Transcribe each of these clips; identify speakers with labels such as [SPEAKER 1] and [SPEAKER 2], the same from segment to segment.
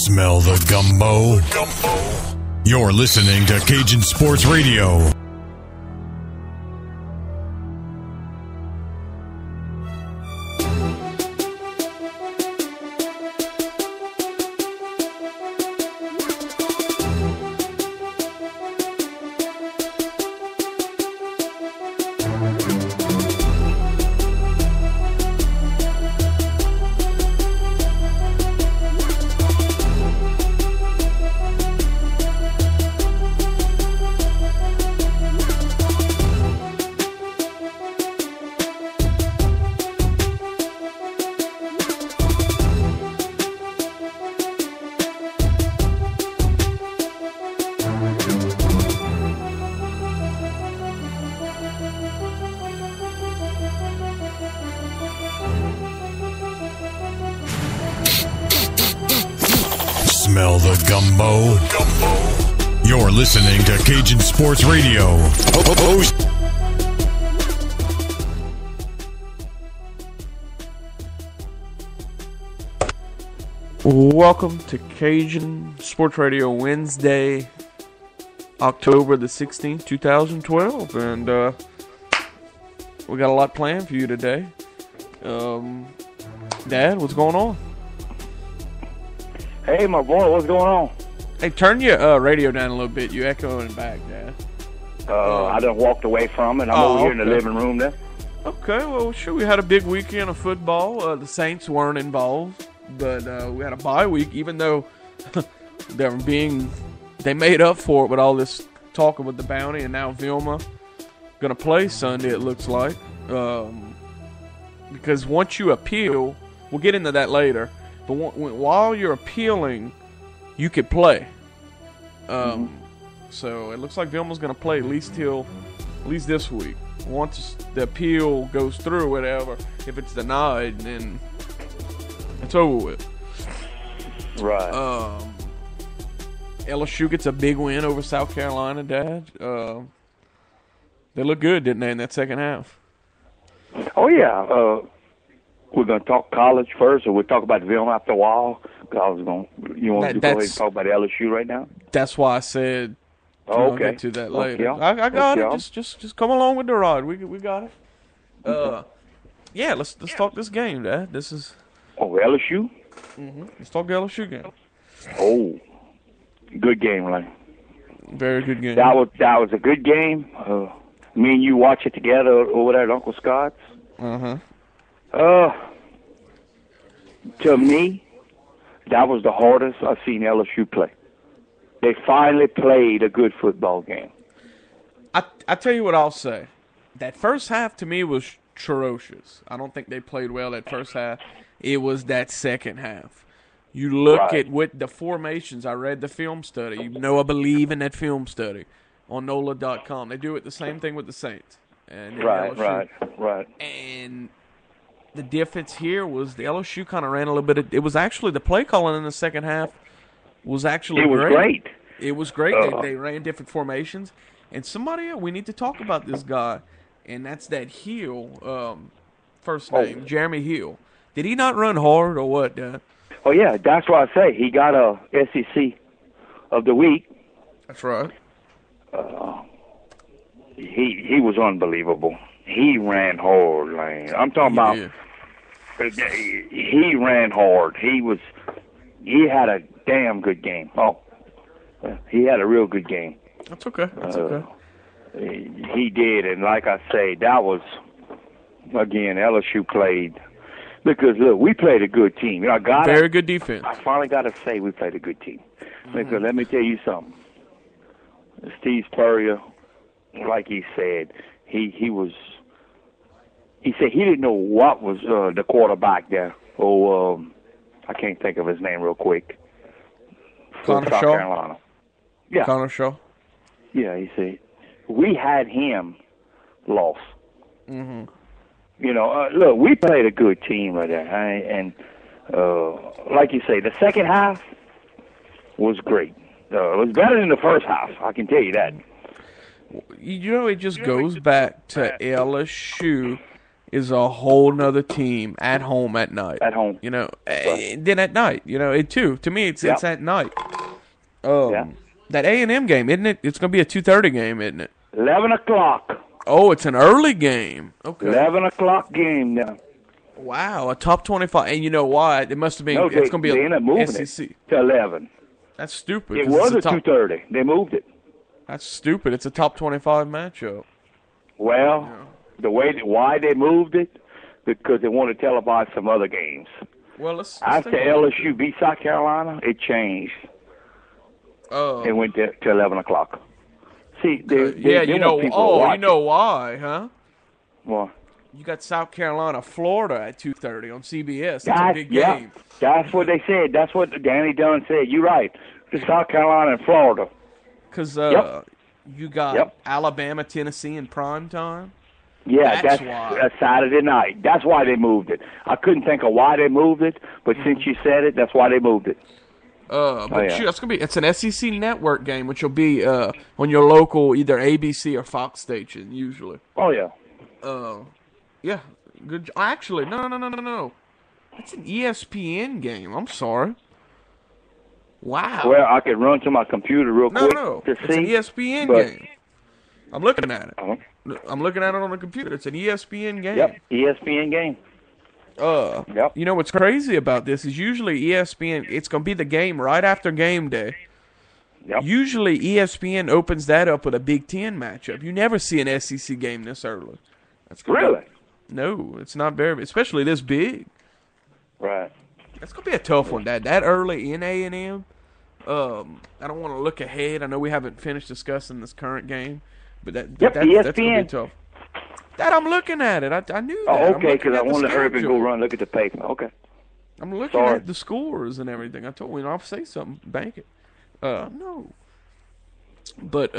[SPEAKER 1] Smell the gumbo? You're listening to Cajun Sports Radio. Smell the gumbo? You're listening to Cajun Sports Radio.
[SPEAKER 2] Welcome to Cajun Sports Radio Wednesday, October the 16th, 2012. And we got a lot planned for you today. Dad, what's going on?
[SPEAKER 3] Hey, my boy, what's going on?
[SPEAKER 2] Hey, turn your radio down a little bit. You're echoing back, Dad.
[SPEAKER 3] I done walked away from it. I'm over here in the living room there.
[SPEAKER 2] Okay, well, sure, we had a big weekend of football. The Saints weren't involved, but we had a bye week, even though they made up for it with all this talking with the bounty, and now Vilma going to play Sunday, it looks like. Because once you appeal, we'll get into that later, but while you're appealing, you could play. So it looks like Vilma's going to play at least this week. Once the appeal goes through, whatever, if it's denied, then it's over with.
[SPEAKER 3] Right.
[SPEAKER 2] LSU gets a big win over South Carolina, Dad. They look good, didn't they, in that second half?
[SPEAKER 3] Oh, yeah. We're going to talk college first, or we'll talk about Vilma after a while. You want to go ahead and talk about LSU right now?
[SPEAKER 2] That's why I said
[SPEAKER 3] I'll
[SPEAKER 2] get to that later.
[SPEAKER 3] Okay.
[SPEAKER 2] I got it. Just come along with the ride. We got it. Yeah, let's talk this game, Dad. This is
[SPEAKER 3] LSU.
[SPEAKER 2] Let's talk the LSU game.
[SPEAKER 3] Oh, good game, right?
[SPEAKER 2] Very good game.
[SPEAKER 3] That was a good game. Me and you watch it together over there at Uncle Scott's. To me, that was the hardest I've seen LSU play. They finally played a good football game.
[SPEAKER 2] I tell you what I'll say. That first half to me was atrocious. I don't think they played well that first half. It was that second half. You look at what the formations. I read the film study. I believe in that film study on NOLA.com. They do it the same thing with the Saints. And
[SPEAKER 3] Right.
[SPEAKER 2] And the difference here was the LSU kind of ran a little bit. It was actually the play calling in the second half was actually great. It was great. They ran different formations. And somebody else, we need to talk about this guy, and that's that Hill, first name, Jeremy Hill. Did he not run hard or what, Dad?
[SPEAKER 3] Oh, yeah, that's what I say. He got a SEC of the week.
[SPEAKER 2] That's right.
[SPEAKER 3] He was unbelievable. He ran hard, man. I'm talking about he ran hard. He had a damn good game. Oh, he had a real good game.
[SPEAKER 2] That's okay.
[SPEAKER 3] He did, and like I say, that was, again, LSU played. Because, look, we played a good team.
[SPEAKER 2] Very good defense.
[SPEAKER 3] I finally got to say we played a good team. Because let me tell you something. Steve Spurrier, like he said, he said he didn't know what was the quarterback there. I can't think of his name real quick.
[SPEAKER 2] Connor
[SPEAKER 3] South
[SPEAKER 2] Shaw?
[SPEAKER 3] Carolina. Yeah.
[SPEAKER 2] Connor Shaw?
[SPEAKER 3] Yeah, he said. We had him lost. Look, we played a good team right there. And like you say, the second half was great. It was better than the first half, I can tell you that.
[SPEAKER 2] It just goes back to LSU is a whole nother team at home at night.
[SPEAKER 3] At home.
[SPEAKER 2] You know,
[SPEAKER 3] Right.
[SPEAKER 2] then at night, you know, it too. To me, it's at night.
[SPEAKER 3] Yeah.
[SPEAKER 2] That A&M game, isn't it? It's going to be a 2:30 game, isn't it?
[SPEAKER 3] 11 o'clock.
[SPEAKER 2] Oh, it's an early game. Okay.
[SPEAKER 3] 11 o'clock game now.
[SPEAKER 2] Wow, a top 25. And you know why? It must have been.
[SPEAKER 3] No,
[SPEAKER 2] It's going to be
[SPEAKER 3] they ended up moving
[SPEAKER 2] SEC.
[SPEAKER 3] it to 11.
[SPEAKER 2] That's stupid.
[SPEAKER 3] It
[SPEAKER 2] 'cause
[SPEAKER 3] was
[SPEAKER 2] it's
[SPEAKER 3] a 2:30. They moved it.
[SPEAKER 2] That's stupid. It's a top 25 matchup.
[SPEAKER 3] Well, why they moved it, because they want to televise some other games.
[SPEAKER 2] Well, let's
[SPEAKER 3] After
[SPEAKER 2] take a look.
[SPEAKER 3] LSU beat South Carolina, it changed. It went to 11 o'clock. See,
[SPEAKER 2] you know. Oh, you know why, huh?
[SPEAKER 3] Well,
[SPEAKER 2] You got South Carolina, Florida at 2:30 on CBS. That's a big game.
[SPEAKER 3] That's what they said. That's what Danny Dunn said. You're right. To South Carolina and Florida.
[SPEAKER 2] Because you got Alabama, Tennessee in prime time.
[SPEAKER 3] Yeah,
[SPEAKER 2] That's
[SPEAKER 3] that's Saturday night. That's why they moved it. I couldn't think of why they moved it, but since you said it, that's why they moved it.
[SPEAKER 2] That's gonna be. It's an SEC network game, which will be on your local either ABC or Fox station usually.
[SPEAKER 3] Oh yeah.
[SPEAKER 2] Yeah. Good. Actually, no. It's an ESPN game. I'm sorry. Wow.
[SPEAKER 3] Well, I could run to my computer real quick to
[SPEAKER 2] it's
[SPEAKER 3] see.
[SPEAKER 2] an ESPN game. I'm looking at it. I'm looking at it on the computer. It's an ESPN game.
[SPEAKER 3] Yep, ESPN game.
[SPEAKER 2] You know what's crazy about this is usually ESPN, it's going to be the game right after game day.
[SPEAKER 3] Yep.
[SPEAKER 2] Usually ESPN opens that up with a Big Ten matchup. You never see an SEC game this early.
[SPEAKER 3] Really?
[SPEAKER 2] No, it's not very, especially this big.
[SPEAKER 3] Right.
[SPEAKER 2] That's going to be a tough one, that early in A&M. I don't want to look ahead. I know we haven't finished discussing this current game, but that's going to be tough. That I'm looking at it. I knew that.
[SPEAKER 3] Oh, okay, because I wanted to hurry up and go run look at the paper. Okay.
[SPEAKER 2] I'm looking at the scores and everything. I told you, I'll say something. Bank it. No. But,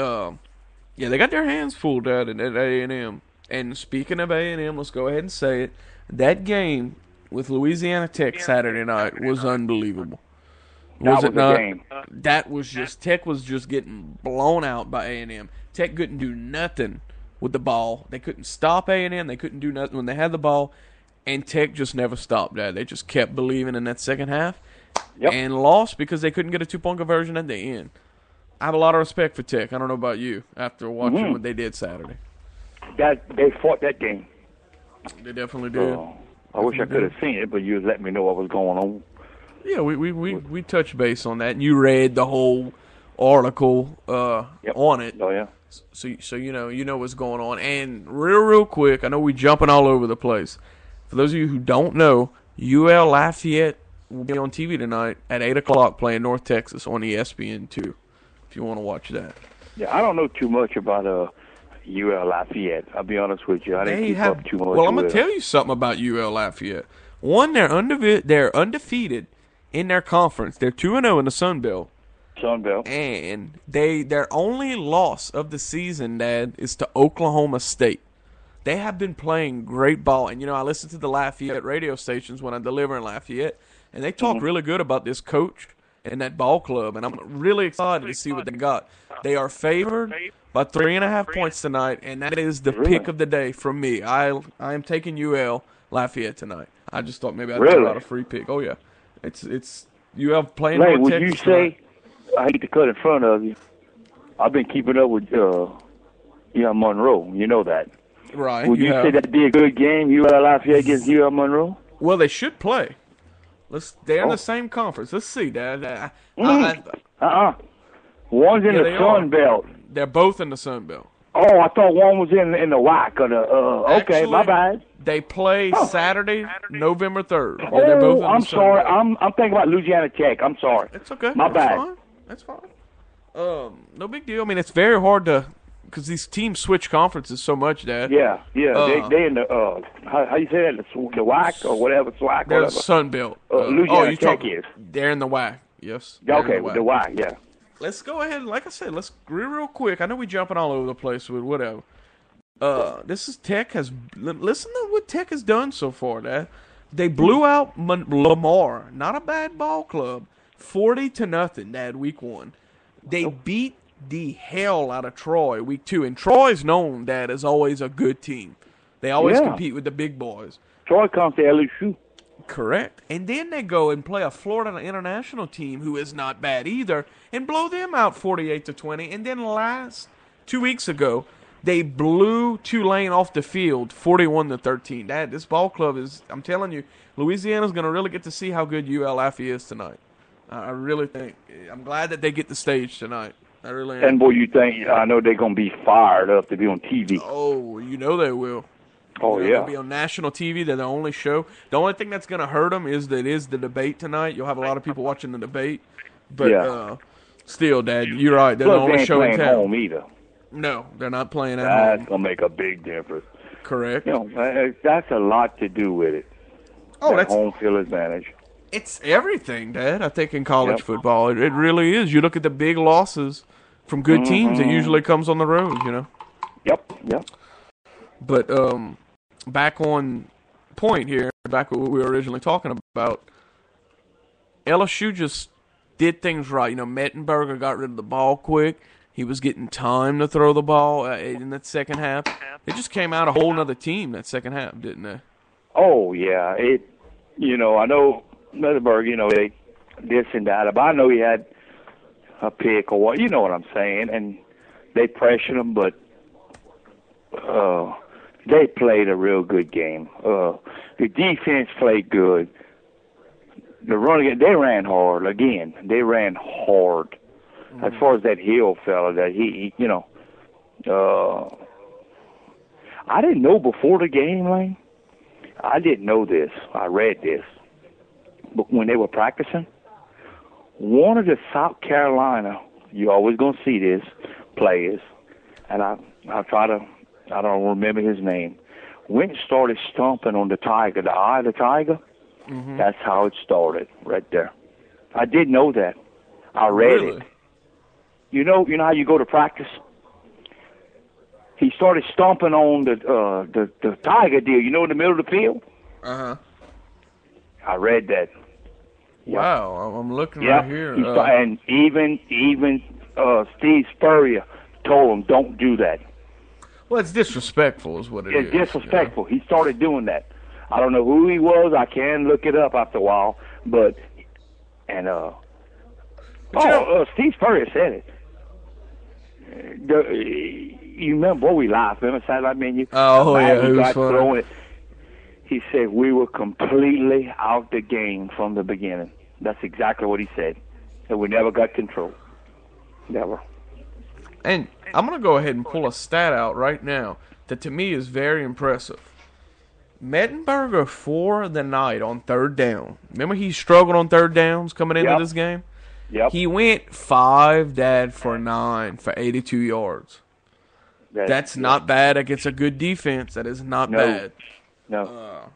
[SPEAKER 2] yeah, they got their hands full, Dad, at A&M. And speaking of A&M, let's go ahead and say it. That game with Louisiana Tech Saturday night was unbelievable. Was it not? That was just Tech was just getting blown out by A&M. Tech couldn't do nothing with the ball. They couldn't stop A&M. They couldn't do nothing when they had the ball, and Tech just never stopped that. They just kept believing in that second half and lost because they couldn't get a 2-point conversion at the end. I have a lot of respect for Tech. I don't know about you after watching what they did Saturday.
[SPEAKER 3] They fought that game.
[SPEAKER 2] They definitely did.
[SPEAKER 3] I wish I could have seen it, but you let me know what was going on.
[SPEAKER 2] Yeah, we touched base on that, and you read the whole article on it.
[SPEAKER 3] Oh yeah.
[SPEAKER 2] So you know what's going on. And real quick, I know we're jumping all over the place. For those of you who don't know, UL Lafayette will be on TV tonight at 8 o'clock playing North Texas on ESPN2. If you want to watch that.
[SPEAKER 3] Yeah, I don't know too much about UL Lafayette. I'll be honest with you. I didn't keep up too much.
[SPEAKER 2] Well, I'm gonna tell you something about UL Lafayette. One, they're undefeated in their conference. They're 2-0 in the Sun Belt. And their only loss of the season, Dad, is to Oklahoma State. They have been playing great ball. And, I listen to the Lafayette radio stations when I deliver in Lafayette, and they talk really good about this coach and that ball club. And I'm really excited to see what they got. They are favored by 3.5 points tonight, and that is the pick of the day from me. I am taking UL Lafayette tonight. I just thought maybe I'd throw out a free pick. Oh, yeah. It's UL playing North
[SPEAKER 3] would
[SPEAKER 2] Texas
[SPEAKER 3] you say, I hate to cut in front of you, I've been keeping up with Monroe. You know that.
[SPEAKER 2] Right.
[SPEAKER 3] Would you say that'd be a good game, UL Lafayette against UL Monroe?
[SPEAKER 2] Well, they should play. They're in the same conference. Let's see, Dad.
[SPEAKER 3] One's in the Sun Belt.
[SPEAKER 2] They're both in the Sun Belt.
[SPEAKER 3] Oh, I thought one was in the WAC. Okay, my bad.
[SPEAKER 2] They play Saturday, November 3rd. Yeah,
[SPEAKER 3] they're both in
[SPEAKER 2] the
[SPEAKER 3] I'm
[SPEAKER 2] Sun
[SPEAKER 3] sorry.
[SPEAKER 2] Belt.
[SPEAKER 3] I'm thinking about Louisiana Tech. I'm sorry.
[SPEAKER 2] It's okay.
[SPEAKER 3] My bad.
[SPEAKER 2] That's fine. No big deal. I mean, it's very hard to because these teams switch conferences so much, Dad.
[SPEAKER 3] Yeah. They in the how you say that? The WAC or whatever. SWAC.
[SPEAKER 2] They're the Sun Belt.
[SPEAKER 3] Louisiana Tech is.
[SPEAKER 2] They're in the WAC. Yes.
[SPEAKER 3] Okay, with the WAC. Yeah.
[SPEAKER 2] Let's go ahead. Like I said, let's real quick. I know we're jumping all over the place with whatever. This is Tech has. Listen to what Tech has done so far, Dad. They blew out Lamar, not a bad ball club, 40-0, Dad. Week 1, they beat the hell out of Troy. Week 2, and Troy's known, Dad, as always a good team. They always compete with the big boys.
[SPEAKER 3] Troy comes to LSU.
[SPEAKER 2] Correct. And then they go and play a Florida International team who is not bad either and blow them out 48-20. And then 2 weeks ago, they blew Tulane off the field 41-13. This ball club is, I'm telling you, Louisiana's going to really get to see how good UL Affy is tonight. I really think. I'm glad that they get the stage tonight. I really am.
[SPEAKER 3] And boy, you think, I know they're going to be fired up to be on TV.
[SPEAKER 2] Oh, you know they will.
[SPEAKER 3] Oh,
[SPEAKER 2] They'll be on national TV. They're the only show. The only thing that's going to hurt them is that is the debate tonight. You'll have a lot of people watching the debate. But still, Dad, you're right. They're the only show in town.
[SPEAKER 3] They ain't playing home either.
[SPEAKER 2] No, they're not playing at home.
[SPEAKER 3] That's going to make a big difference.
[SPEAKER 2] Correct.
[SPEAKER 3] You know, that's a lot to do with it. That's home field advantage.
[SPEAKER 2] It's everything, Dad, I think, in college football. It really is. You look at the big losses from good teams, it usually comes on the road, you know?
[SPEAKER 3] Yep.
[SPEAKER 2] But back on point here, back what we were originally talking about, LSU just did things right. You know, Mettenberger got rid of the ball quick. He was getting time to throw the ball in that second half. It just came out a whole nother team that second half, didn't they?
[SPEAKER 3] Oh, yeah. I know Mettenberger, they this and that, but I know he had a pick or what. You know what I'm saying? And they pressured him, but they played a real good game. The defense played good. The running, they ran hard. Again, they ran hard. As far as that Hill fella, that he I didn't know before the game, Lane. I didn't know this. I read this. But when they were practicing, one of the South Carolina, you're always going to see this, players, and I don't remember his name, went and started stomping on the tiger, the eye of the tiger. Mm-hmm. That's how it started, right there. I didn't know that. I read it. You know how you go to practice? He started stomping on the tiger deal, in the middle of the field?
[SPEAKER 2] Uh-huh.
[SPEAKER 3] I read that.
[SPEAKER 2] Wow, I'm looking right here.
[SPEAKER 3] And even Steve Spurrier told him, don't do that.
[SPEAKER 2] Well, it's disrespectful is what it is.
[SPEAKER 3] It's disrespectful. He started doing that. I don't know who he was. I can look it up after a while. Steve Spurrier said it. You remember, we laughed. Remember Saturday Night Menu?
[SPEAKER 2] Oh, yeah,
[SPEAKER 3] he
[SPEAKER 2] was
[SPEAKER 3] throwing it. He said, we were completely out the game from the beginning. That's exactly what he said. And we never got control. Never.
[SPEAKER 2] And I'm going to go ahead and pull a stat out right now that to me is very impressive. Mettenberger for the night on third down. Remember he struggled on third downs coming into this game?
[SPEAKER 3] Yep.
[SPEAKER 2] He went 5 for 9 for 82 yards. That's not bad against a good defense. That is not bad.
[SPEAKER 3] No.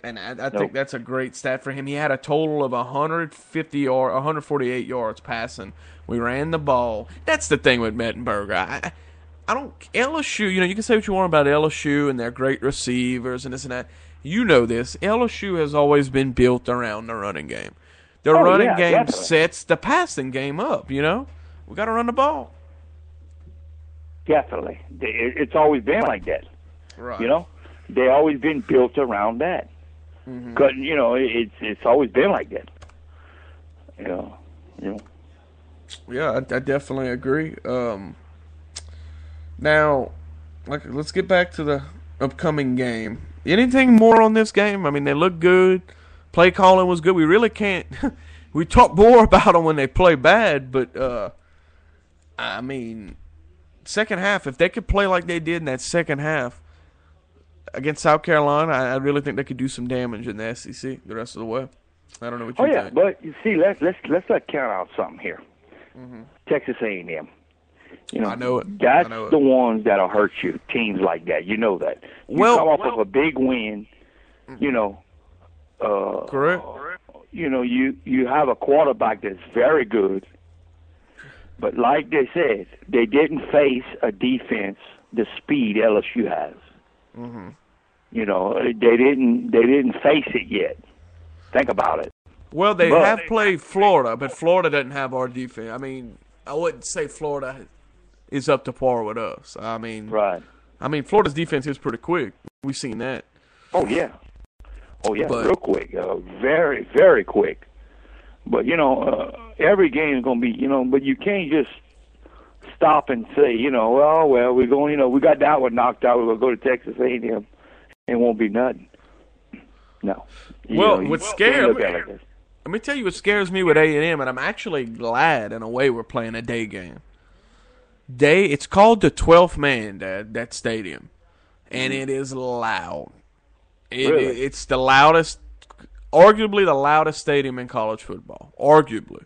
[SPEAKER 2] And I think that's a great stat for him. He had a total of 148 yards passing. We ran the ball. That's the thing with Mettenberger. I don't LSU. You can say what you want about LSU and their great receivers and this and that. You know this. LSU has always been built around the running game. The running game sets the passing game up. We got to run the ball.
[SPEAKER 3] Definitely, it's always been like that.
[SPEAKER 2] Right.
[SPEAKER 3] They always been built around that. Because it's always been like that.
[SPEAKER 2] Yeah, I definitely agree. Now, let's get back to the upcoming game. Anything more on this game? I mean, they look good. Play calling was good. We really can't. We talk more about them when they play bad, but I mean, second half, if they could play like they did in that second half against South Carolina, I really think they could do some damage in the SEC the rest of the way. I don't know what you think. Oh yeah,
[SPEAKER 3] but you see, let's not count out something here. Texas A&M.
[SPEAKER 2] I know it.
[SPEAKER 3] That's the ones that'll hurt you. Teams like that, you know that. You come off of a big win.
[SPEAKER 2] Correct.
[SPEAKER 3] You have a quarterback that's very good, but like they said, they didn't face a defense the speed LSU has. They didn't face it yet. Think about it.
[SPEAKER 2] Well, they have played Florida, but Florida doesn't have our defense. I mean, I wouldn't say Florida is up to par with us. I mean,
[SPEAKER 3] right.
[SPEAKER 2] I mean, Florida's defense is pretty quick. We've seen that.
[SPEAKER 3] Oh, yeah. Real quick. Very, very quick. But, every game is going to be, but you can't just stop and say, we're going, we got that one knocked out. We're going to go to Texas A&M. It won't be nothing. No.
[SPEAKER 2] What scares me, let me tell you what scares me with A&M, and I'm actually glad in a way we're playing a day game. It's called the 12th man, Dad, that stadium, and it is loud.
[SPEAKER 3] Really?
[SPEAKER 2] It's the loudest, arguably the loudest stadium in college football. Arguably.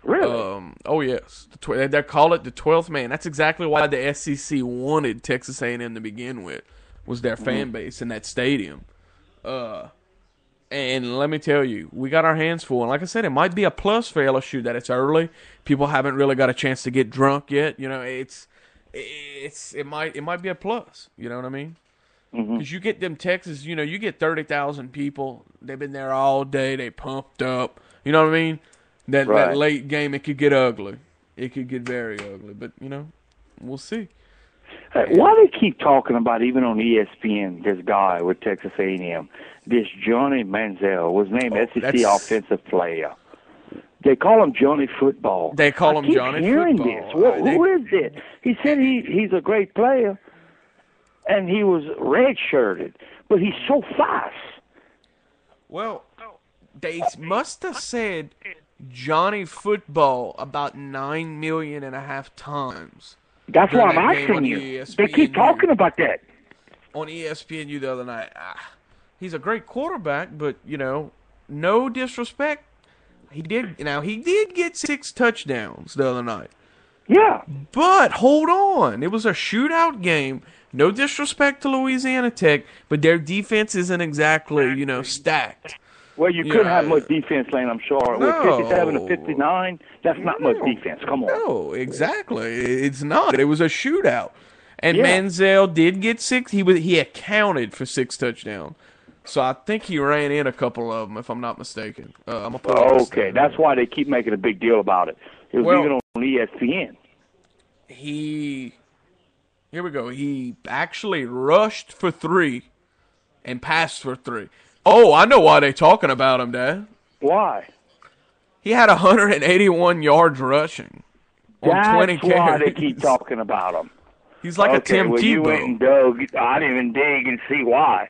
[SPEAKER 3] Really?
[SPEAKER 2] Oh, yes. They call it the 12th man. That's exactly why the SEC wanted Texas A&M to begin with, was their fan base in that stadium. And let me tell you, we got our hands full. And like I said, it might be a plus for LSU that it's early. People haven't really got a chance to get drunk yet. It might be a plus. You know what I mean? Because you get them Texas, you get 30,000 people. They've been there all day. They pumped up. You know what I mean? That late game, it could get ugly. It could get very ugly. But, we'll see.
[SPEAKER 3] Hey, why do they keep talking about, even on ESPN, this guy with Texas A&M, this Johnny Manziel, was named SEC Offensive Player. They call him Johnny Football.
[SPEAKER 2] They call him Johnny Football.
[SPEAKER 3] This. Who is it? He said he's a great player, and he was red-shirted, but he's so fast.
[SPEAKER 2] Well, they must have said Johnny Football about 9.5 million times.
[SPEAKER 3] That's why I'm asking you. They keep talking about that.
[SPEAKER 2] On ESPNU the other night. He's a great quarterback, but, no disrespect. He did get 6 touchdowns the other night.
[SPEAKER 3] Yeah.
[SPEAKER 2] But hold on. It was a shootout game. No disrespect to Louisiana Tech, but their defense isn't exactly, stacked.
[SPEAKER 3] Well, you couldn't have much defense, Lane, I'm sure.
[SPEAKER 2] No.
[SPEAKER 3] With 57 to 59, that's not much defense. Come on.
[SPEAKER 2] No, exactly. It's not. It was a shootout. And Manziel did get 6. He accounted for 6 touchdowns. So I think he ran in a couple of them, if I'm not mistaken.
[SPEAKER 3] Okay, that's why they keep making a big deal about it. It was even on ESPN.
[SPEAKER 2] Here we go. He actually rushed for 3 and passed for 3. Oh, I know why they're talking about him, Dad.
[SPEAKER 3] Why?
[SPEAKER 2] He had 181 yards rushing on 20 carries.
[SPEAKER 3] That's why they keep talking about him.
[SPEAKER 2] He's like a Tim Tebow.
[SPEAKER 3] You went and dug. I didn't even dig and see why.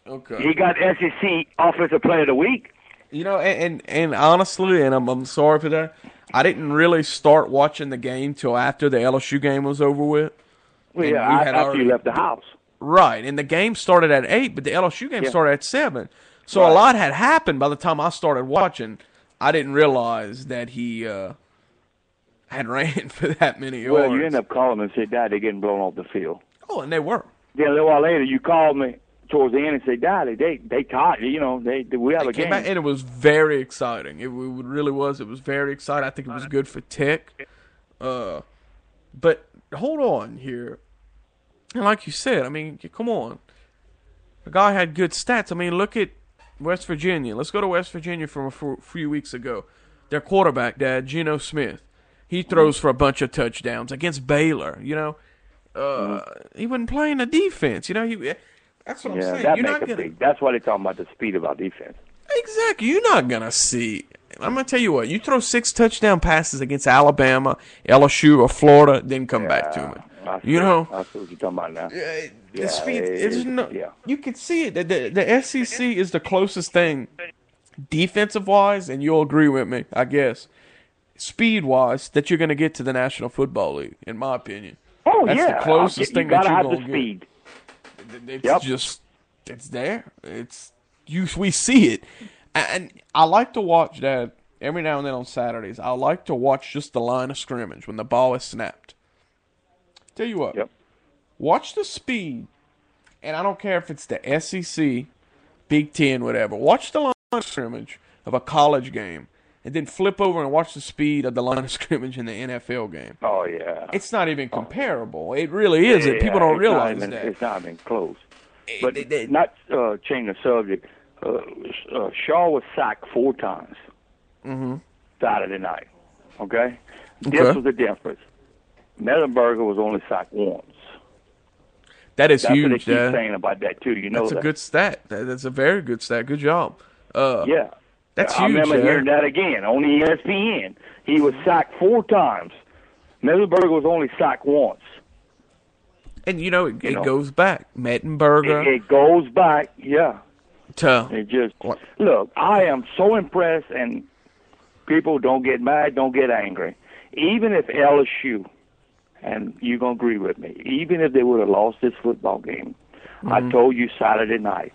[SPEAKER 2] Okay.
[SPEAKER 3] He got SEC Offensive Player of the Week.
[SPEAKER 2] And honestly, and I'm sorry for that, I didn't really start watching the game till after the LSU game was over with.
[SPEAKER 3] Well, after you left the house.
[SPEAKER 2] Right, and the game started at 8, but the LSU game started at 7. So a lot had happened by the time I started watching. I didn't realize that he had ran for that many yards.
[SPEAKER 3] Well, you end up calling them and said, Dad, they're getting blown off the field.
[SPEAKER 2] Oh, and they were.
[SPEAKER 3] Then a little while later, you called me towards the end and said, Dad, they tied. We have a game.
[SPEAKER 2] And it was very exciting. It really was. It was very exciting. I think it was good for Tech. But hold on here. And like you said, come on. The guy had good stats. Look at West Virginia. Let's go to West Virginia from a few weeks ago. Their quarterback, Dad, Geno Smith. He throws for a bunch of touchdowns against Baylor. He wasn't playing the defense. That's what I'm saying.
[SPEAKER 3] That's why they're talking about the speed of our defense.
[SPEAKER 2] Exactly. You're not going to see. I'm going to tell you what. You throw 6 touchdown passes against Alabama, LSU, or Florida, then come back to me.
[SPEAKER 3] I see what you're talking about now.
[SPEAKER 2] The speed, you can see it. The SEC is the closest thing, defensive-wise, and you'll agree with me, I guess, speed-wise, that you're going to get to the National Football League, in my opinion.
[SPEAKER 3] Oh,
[SPEAKER 2] That's the closest thing that you're going to get.
[SPEAKER 3] Speed.
[SPEAKER 2] It's there. We see it. And I like to watch that every now and then on Saturdays. I like to watch just the line of scrimmage when the ball is snapped. Tell you what, watch the speed, and I don't care if it's the SEC, Big Ten, whatever. Watch the line of scrimmage of a college game, and then flip over and watch the speed of the line of scrimmage in the NFL game.
[SPEAKER 3] Oh, yeah.
[SPEAKER 2] It's not even comparable. It really isn't. People don't realize that.
[SPEAKER 3] It's not even close. But not change the subject. Shaw was sacked 4 times Saturday night. Okay? This was the difference. Mettenberger was only sacked once.
[SPEAKER 2] That is huge.
[SPEAKER 3] That's what they keep saying about that too. You know,
[SPEAKER 2] that's a good stat. That's a very good stat. Good job.
[SPEAKER 3] Yeah,
[SPEAKER 2] that's huge.
[SPEAKER 3] I remember hearing that again on ESPN. He was sacked 4 times. Mettenberger was only sacked once.
[SPEAKER 2] And it goes back. Mettenberger.
[SPEAKER 3] It goes back. Yeah.
[SPEAKER 2] It
[SPEAKER 3] just look. I am so impressed, and people don't get mad, don't get angry. Even if LSU, and you're gonna agree with me, even if they would have lost this football game, I told you Saturday night.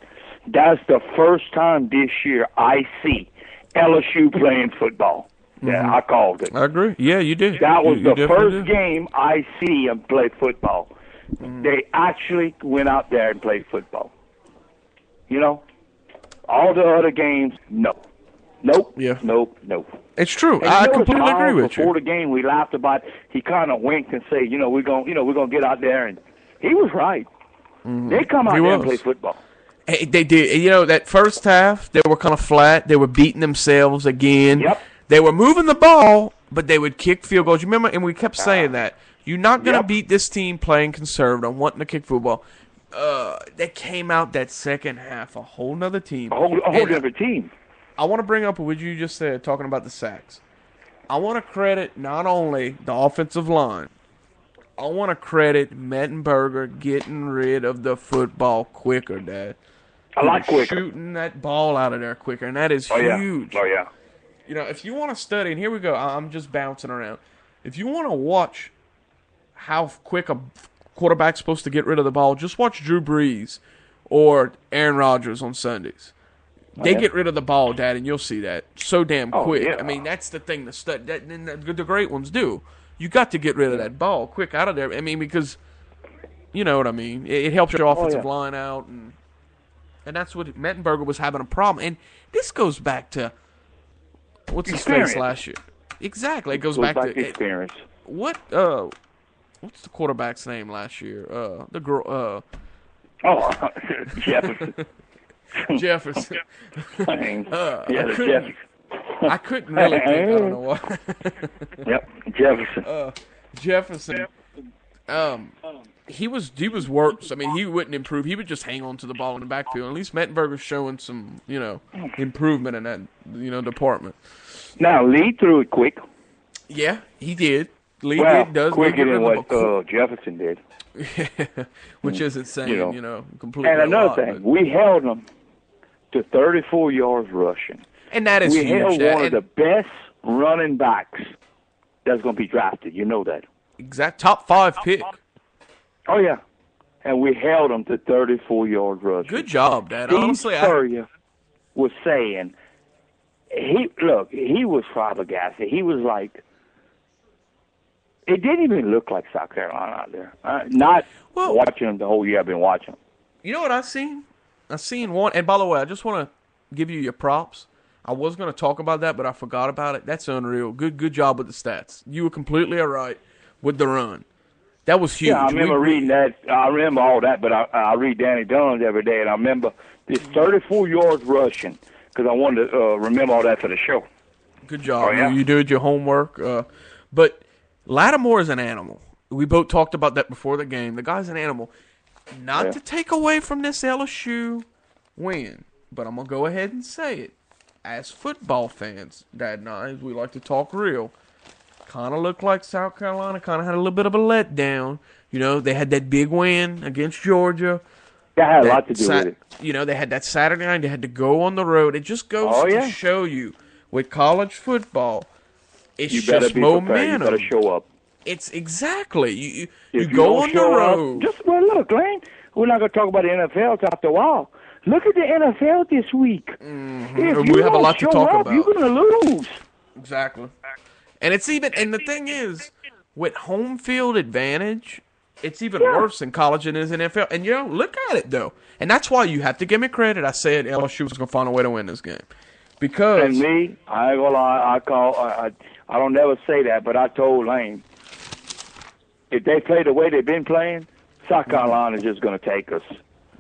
[SPEAKER 3] That's the first time this year I see LSU playing football. Yeah, I called it.
[SPEAKER 2] I agree. Yeah, you did.
[SPEAKER 3] That was the first game I see them play football. They actually went out there and played football. All the other games, no. Nope. Yeah. Nope.
[SPEAKER 2] It's true. I completely agree with you.
[SPEAKER 3] Before the game, we laughed about. He kind of winked and said, we're gonna get out there, and he was right. They come out there and play football.
[SPEAKER 2] Hey, they did. That first half, they were kind of flat. They were beating themselves again.
[SPEAKER 3] Yep.
[SPEAKER 2] They were moving the ball, but they would kick field goals. You remember? And we kept saying that. You're not going to beat this team playing conservative, wanting to kick football. They came out that second half a whole nother team.
[SPEAKER 3] A whole other team.
[SPEAKER 2] I want to bring up what you just said, talking about the sacks. I want to credit not only the offensive line, I want to credit Mettenberger getting rid of the football quicker, Dad.
[SPEAKER 3] A lot quicker.
[SPEAKER 2] Shooting that ball out of there quicker, and that is huge.
[SPEAKER 3] Oh, yeah.
[SPEAKER 2] If you want to study, and here we go, I'm just bouncing around. If you want to watch how quick a quarterback's supposed to get rid of the ball, just watch Drew Brees or Aaron Rodgers on Sundays. They get rid of the ball, Dad, and you'll see that so damn quick.
[SPEAKER 3] Yeah.
[SPEAKER 2] I mean, that's the thing the great ones do. You got to get rid of that ball quick out of there. I mean, because you know what I mean. It helps your offensive line out, and that's what Mettenberger was having a problem. And this goes back to what's his face last year. Exactly, it goes back to
[SPEAKER 3] experience.
[SPEAKER 2] What's the quarterback's name last year? The girl.
[SPEAKER 3] Jefferson.
[SPEAKER 2] Jefferson.
[SPEAKER 3] Jefferson.
[SPEAKER 2] I couldn't really think. I don't know why.
[SPEAKER 3] Yep, Jefferson.
[SPEAKER 2] Jefferson. He was worse. I mean, he wouldn't improve. He would just hang on to the ball in the backfield. At least Mettenberger's showing some, improvement in that, department.
[SPEAKER 3] Now, Lee threw it quick.
[SPEAKER 2] Yeah, he did. Lee does
[SPEAKER 3] quicker than what Jefferson did.
[SPEAKER 2] Which isn't saying, completely.
[SPEAKER 3] And another thing, we held them to 34 yards rushing.
[SPEAKER 2] And that is huge.
[SPEAKER 3] We held one of the best running backs that's going to be drafted. You know that.
[SPEAKER 2] Exact top 5 pick.
[SPEAKER 3] Oh, yeah. And we held him to 34 yards rushing.
[SPEAKER 2] Good job, Dad. Honestly,
[SPEAKER 3] Spurrier was saying, he was flabbergasted. He was like, it didn't even look like South Carolina out there. Watching them the whole year I've been watching them.
[SPEAKER 2] You know what I've seen? I've seen one. And by the way, I just want to give you your props. I was going to talk about that, but I forgot about it. That's unreal. Good job with the stats. You were completely all right with the run. That was huge.
[SPEAKER 3] Yeah, I remember reading that. I remember all that, but I read Danny Dunn's every day, and I remember this 34 yards rushing because I wanted to remember all that for the show.
[SPEAKER 2] Good job. Oh, yeah. You did your homework. But Lattimore is an animal. We both talked about that before the game. The guy's an animal. Not to take away from this LSU win, but I'm going to go ahead and say it. As football fans, Dad and I, as we like to talk real, kind of looked like South Carolina kind of had a little bit of a letdown. They had that big win against Georgia.
[SPEAKER 3] That had a lot to do with it.
[SPEAKER 2] They had that Saturday night. They had to go on the road. It just goes to show you, with college football, it's just momentum.
[SPEAKER 3] You better show up.
[SPEAKER 2] It's exactly. You go on the road.
[SPEAKER 3] Look, Lane, we're not going to talk about the NFL after a while. Look at the NFL this week.
[SPEAKER 2] Mm-hmm. If we have a lot to talk about.
[SPEAKER 3] You're going to lose.
[SPEAKER 2] Exactly. And the thing is, with home field advantage, it's even worse in college than it is in NFL. And, look at it, though. And that's why you have to give me credit. I said LSU was going to find a way to win this game. Because.
[SPEAKER 3] And me, I ain't going to lie, I don't never say that, but I told Lane, if they play the way they've been playing, South Carolina is just going to take us.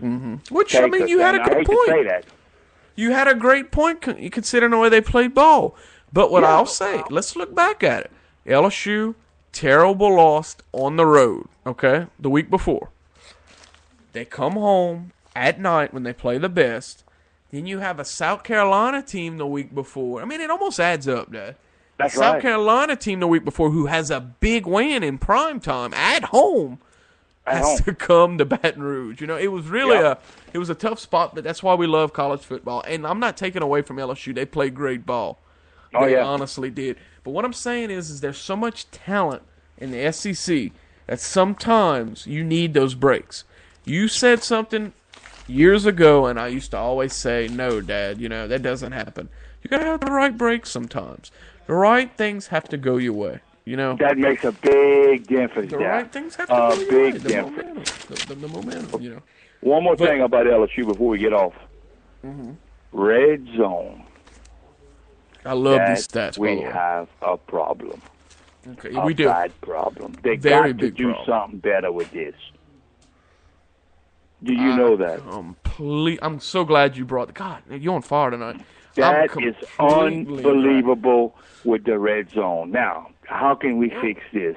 [SPEAKER 2] Mm-hmm. Which, you had a good point.
[SPEAKER 3] I hate to say that.
[SPEAKER 2] You had a great point considering the way they played ball. But what I'll say, let's look back at it. LSU, terrible loss on the road, okay, the week before. They come home at night when they play the best. Then you have a South Carolina team the week before. I mean, it almost adds up, Dad.
[SPEAKER 3] That's
[SPEAKER 2] South
[SPEAKER 3] right.
[SPEAKER 2] Carolina team the week before who has a big win in prime time at home has to come to Baton Rouge. You know, it was really it was a tough spot, but that's why we love college football. And I'm not taking away from LSU. They played great ball. They honestly did. But what I'm saying is there's so much talent in the SEC that sometimes you need those breaks. You said something years ago, and I used to always say, no, Dad, you know, that doesn't happen. You got to have the right breaks sometimes. The right things have to go your way, you know.
[SPEAKER 3] That makes a big difference,
[SPEAKER 2] The
[SPEAKER 3] Dad.
[SPEAKER 2] right things have to go your way.
[SPEAKER 3] Big
[SPEAKER 2] The
[SPEAKER 3] difference.
[SPEAKER 2] momentum, you know.
[SPEAKER 3] One more thing about LSU before we get off. Red zone.
[SPEAKER 2] I love these stats,
[SPEAKER 3] We
[SPEAKER 2] by the way.
[SPEAKER 3] have a problem.
[SPEAKER 2] Okay, we do.
[SPEAKER 3] A bad problem. They
[SPEAKER 2] Very
[SPEAKER 3] got to
[SPEAKER 2] big
[SPEAKER 3] do
[SPEAKER 2] problem.
[SPEAKER 3] something better with this. Do you know that?
[SPEAKER 2] I'm so glad you brought God, you're on fire tonight.
[SPEAKER 3] That is unbelievable with the red zone. Now, how can we fix this?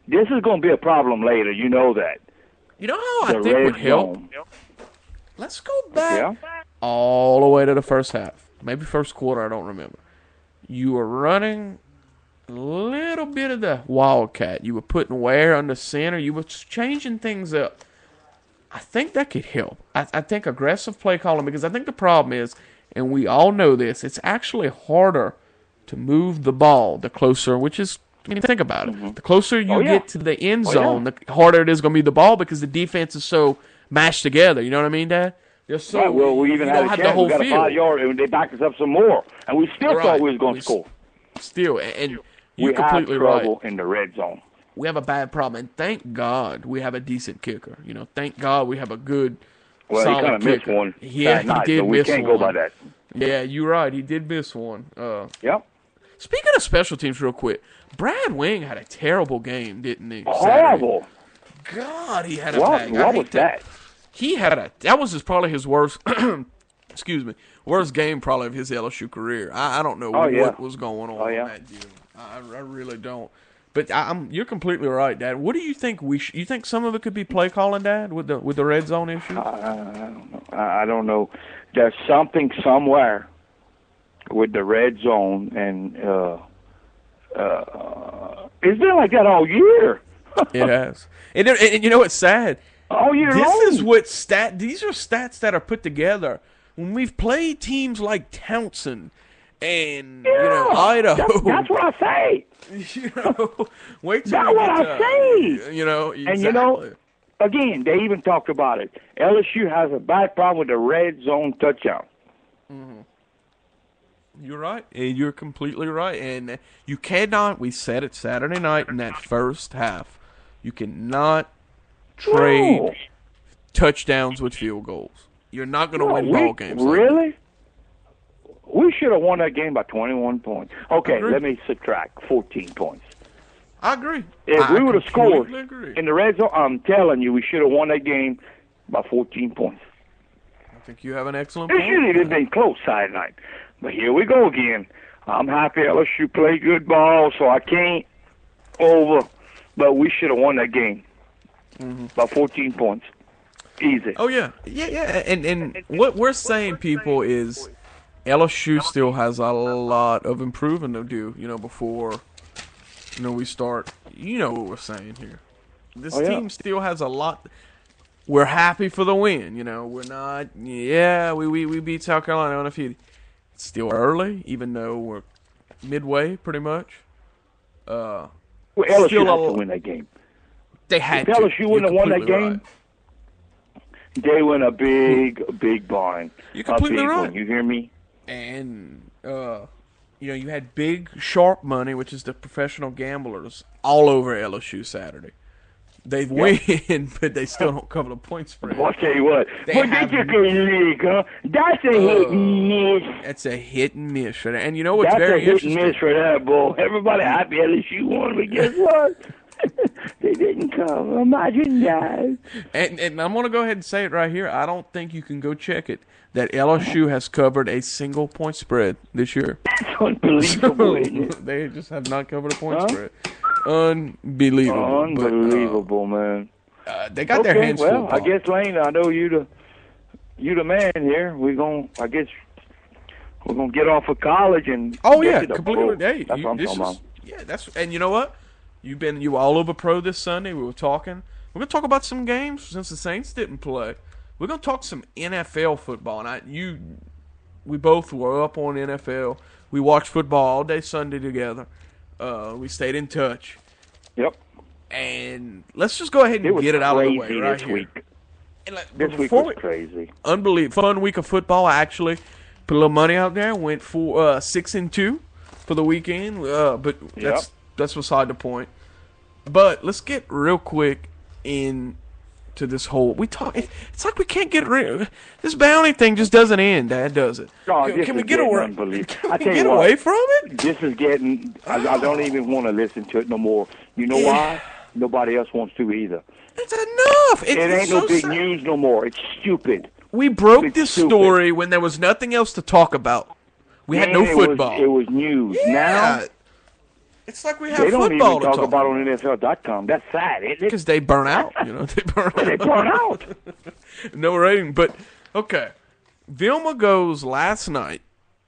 [SPEAKER 3] This is going to be a problem later. You know that.
[SPEAKER 2] You know how
[SPEAKER 3] The
[SPEAKER 2] I think
[SPEAKER 3] red
[SPEAKER 2] would help?
[SPEAKER 3] zone.
[SPEAKER 2] Let's go back all the way to the first half. Maybe first quarter, I don't remember. You were running a little bit of the Wildcat. You were putting Ware under center. You were changing things up. I think that could help. I think aggressive play calling, because I think the problem is, and we all know this, it's actually harder to move the ball the closer, which is, I mean, think about it. The closer you get to the end zone, the harder it is going to be the ball, because the defense is so mashed together. You know what I mean, Dad? They're so,
[SPEAKER 3] Right, well, we even had a chance. We got a 5 yard, and they backed us up some more, and we still thought we was going to score.
[SPEAKER 2] Still, and
[SPEAKER 3] we
[SPEAKER 2] you're completely
[SPEAKER 3] have
[SPEAKER 2] right.
[SPEAKER 3] trouble in the red zone.
[SPEAKER 2] We have a bad problem, and thank God we have a decent kicker. You know, thank God we have a good,
[SPEAKER 3] solid kicker. Well, he kind of missed one that night, so we can't go by that.
[SPEAKER 2] Yeah, you're right. He did miss one.
[SPEAKER 3] Yep.
[SPEAKER 2] Speaking of special teams real quick, Brad Wing had a terrible game, didn't he?
[SPEAKER 3] Horrible.
[SPEAKER 2] Saturday? God, he had a bad game.
[SPEAKER 3] What was that?
[SPEAKER 2] He had that was probably his worst, excuse me, worst game probably of his LSU career. I don't know what was going on in that deal. I really don't. But you're completely right, Dad. What do you think you think some of it could be play calling, Dad, with the red zone issue?
[SPEAKER 3] I don't know. There's something somewhere with the red zone, and it's been like that all year.
[SPEAKER 2] It has. And you know what's sad?
[SPEAKER 3] All year long.
[SPEAKER 2] This is what these are stats that are put together when we've played teams like Townsend and Idaho.
[SPEAKER 3] That's what I say.
[SPEAKER 2] You know, wait till
[SPEAKER 3] that's what I say.
[SPEAKER 2] You know, exactly.
[SPEAKER 3] And you know, again, they even talked about it. LSU has a bad problem with the red zone touchdown.
[SPEAKER 2] Mm-hmm. You're right, and you're completely right. And you cannot. We said it Saturday night in that first half. You cannot trade touchdowns with field goals. You're not going to win ball games.
[SPEAKER 3] Really? We should have won that game by 21 points. Okay, let me subtract 14 points.
[SPEAKER 2] I agree.
[SPEAKER 3] If we would have scored in the red zone, I'm telling you, we should have won that game by 14 points.
[SPEAKER 2] I think you have an excellent point.
[SPEAKER 3] It should have been close Saturday night. But here we go again. I'm happy LSU played good ball, so I can't over. But we should have won that game by 14 points. Easy.
[SPEAKER 2] Oh, yeah. Yeah. And what we're saying, people, is LSU still has a lot of improving to do, before, we start. You know what we're saying here. This team still has a lot. We're happy for the win, We're not, we beat South Carolina undefeated. It's still early, even though we're midway, pretty much.
[SPEAKER 3] Well, LSU had to win that game.
[SPEAKER 2] They had
[SPEAKER 3] if
[SPEAKER 2] to.
[SPEAKER 3] LSU wouldn't have won that game, they win a big barn.
[SPEAKER 2] You're completely right.
[SPEAKER 3] One. You hear me?
[SPEAKER 2] And, you had big, sharp money, which is the professional gamblers, all over LSU Saturday. They win, but they still don't cover the point spread.
[SPEAKER 3] Well, I'll tell you what. Particularly league, huh? That's a hit and miss.
[SPEAKER 2] That's a hit and miss for that. And you know what's
[SPEAKER 3] very
[SPEAKER 2] interesting?
[SPEAKER 3] That's a hit and miss for that, boy. Everybody happy LSU won, but guess what? They didn't come. Imagine that.
[SPEAKER 2] And I'm going to go ahead and say it right here. I don't think you can go check it, that LSU has covered a single point spread this year.
[SPEAKER 3] That's unbelievable, isn't it?
[SPEAKER 2] They just have not covered a point spread. Unbelievable.
[SPEAKER 3] Unbelievable, man.
[SPEAKER 2] They got their hands full.
[SPEAKER 3] Well, I guess, Lane, I know you the man here. We're gonna get off of college and
[SPEAKER 2] completely. Hey,
[SPEAKER 3] that's what I'm talking about.
[SPEAKER 2] Yeah, and you know what? You were all over pro this Sunday. We were talking. We're gonna talk about some games since the Saints didn't play. We're gonna talk some NFL football. And we both were up on NFL. We watched football all day Sunday together. We stayed in touch.
[SPEAKER 3] Yep.
[SPEAKER 2] And let's just go ahead and get it out of the way right here.
[SPEAKER 3] Week. This week was crazy.
[SPEAKER 2] Unbelievable. Fun week of football. I actually put a little money out there. Went for 6-2 for the weekend. But that's beside the point. But let's get real quick into this whole. It's like we can't get rid of this bounty thing. Just doesn't end, Dad, does it? Can we get away? Can we get away from it?
[SPEAKER 3] This is getting. I don't even want to listen to it no more. You know why? Nobody else wants to either.
[SPEAKER 2] It's enough.
[SPEAKER 3] It ain't no big news no more. It's stupid.
[SPEAKER 2] We broke this story when there was nothing else to talk about. We had no football.
[SPEAKER 3] It was news. Yeah. Now
[SPEAKER 2] it's like we have football to talk
[SPEAKER 3] about. They don't even talk about on NFL.com. That's sad, isn't it?
[SPEAKER 2] Because they burn out. They burn out. No rating. But, okay. Vilma goes last night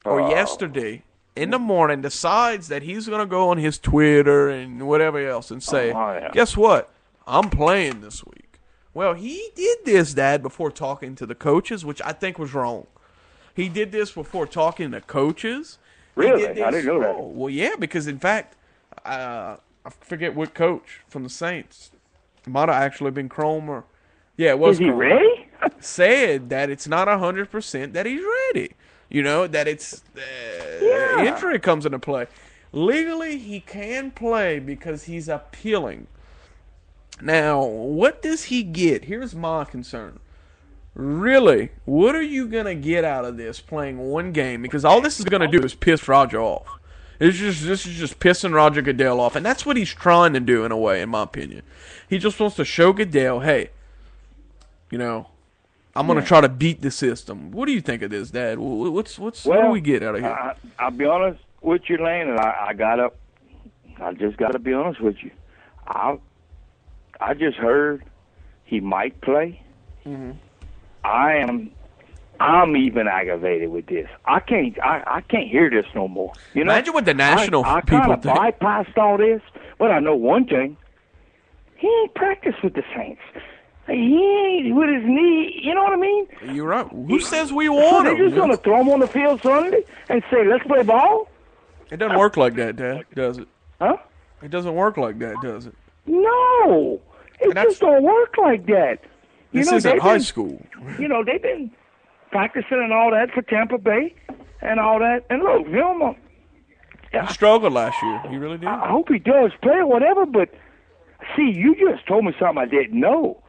[SPEAKER 2] or yesterday in the morning, decides that he's going to go on his Twitter and whatever else and say, guess what? I'm playing this week. Well, he did this, Dad, before talking to the coaches, which I think was wrong. He did this before talking to coaches.
[SPEAKER 3] Really? I didn't know that.
[SPEAKER 2] Well, yeah, because, in fact, I forget what coach from the Saints. It might have actually been Cromer. Yeah, it was.
[SPEAKER 3] Is he ready?
[SPEAKER 2] Said that it's not 100% that he's ready. That it's injury comes into play. Legally, he can play because he's appealing. Now, what does he get? Here's my concern. Really, what are you going to get out of this playing one game? Because all this is going to do is piss Roger off. This is just pissing Roger Goodell off. And that's what he's trying to do in a way, in my opinion. He just wants to show Goodell, hey, I'm going to try to beat the system. What do you think of this, Dad? What do we get out of here?
[SPEAKER 3] I'll be honest with you, Lane, and I just got to be honest with you. I just heard he might play.
[SPEAKER 2] Mm-hmm.
[SPEAKER 3] I'm even aggravated with this. I can't hear this no more.
[SPEAKER 2] Imagine what the national
[SPEAKER 3] I
[SPEAKER 2] people
[SPEAKER 3] kind of bypassed all this, but I know one thing. He ain't practiced with the Saints. He ain't with his knee. You know what I mean?
[SPEAKER 2] You're right. Who says we want him?
[SPEAKER 3] They're just going to throw him on the field Sunday and say, let's play ball?
[SPEAKER 2] It doesn't work like that, Dad, does it?
[SPEAKER 3] Huh?
[SPEAKER 2] It doesn't work like that, does it?
[SPEAKER 3] No. It just don't work like that.
[SPEAKER 2] This isn't high school.
[SPEAKER 3] They've been practicing and all that for Tampa Bay and all that. And look, Vilma.
[SPEAKER 2] He struggled last year. He really did.
[SPEAKER 3] I hope he does play or whatever, but see, you just told me something I didn't know.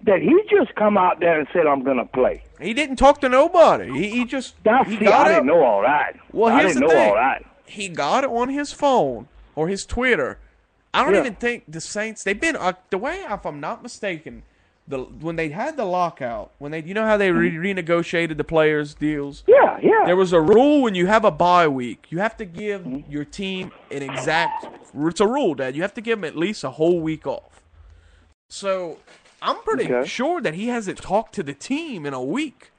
[SPEAKER 3] That he just come out there and said, I'm going to play.
[SPEAKER 2] He didn't talk to nobody. He just
[SPEAKER 3] I didn't know all that.
[SPEAKER 2] Well, here's the thing.
[SPEAKER 3] All that.
[SPEAKER 2] He got it on his phone or his Twitter. I don't even think the Saints, they've been, the way, if I'm not mistaken, when they had the lockout, when they, how they renegotiated the players' deals?
[SPEAKER 3] Yeah.
[SPEAKER 2] There was a rule when you have a bye week. You have to give your team it's a rule, Dad. You have to give them at least a whole week off. So I'm pretty sure that he hasn't talked to the team in a week.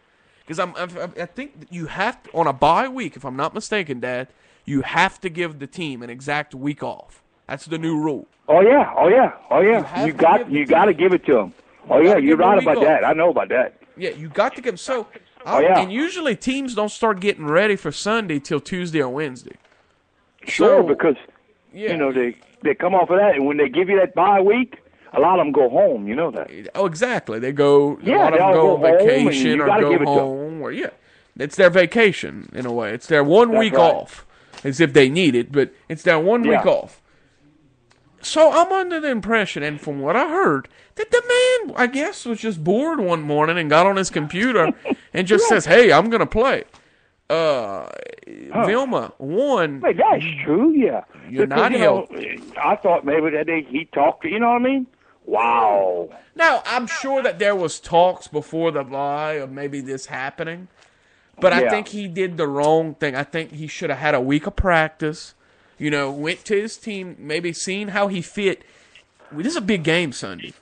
[SPEAKER 2] Because I think that you have to, on a bye week, if I'm not mistaken, Dad, you have to give the team an exact week off. That's the new rule.
[SPEAKER 3] Oh yeah. You got to give it to them. Oh yeah, you're right about that. I know about that.
[SPEAKER 2] Yeah, you got to give them. So, and usually teams don't start getting ready for Sunday till Tuesday or Wednesday.
[SPEAKER 3] Sure, because they come off of that, and when they give you that bye week, a lot of them go home. You know that.
[SPEAKER 2] Oh, exactly. They go. A lot of them go on vacation or go home. Or it's their vacation in a way. It's their 1 week off, as if they need it, but it's their 1 week off. So I'm under the impression, and from what I heard, that the man, I guess, was just bored one morning and got on his computer and just says, "Hey, I'm gonna play." Vilma, one.
[SPEAKER 3] Wait, that's true, yeah.
[SPEAKER 2] You're not healthy.
[SPEAKER 3] I thought maybe that he talked to, you know what I mean? Wow.
[SPEAKER 2] Now, I'm sure that there was talks before the bye of maybe this happening, but I think he did the wrong thing. I think he should have had a week of practice. Went to his team, maybe seen how he fit. This is a big game Sunday.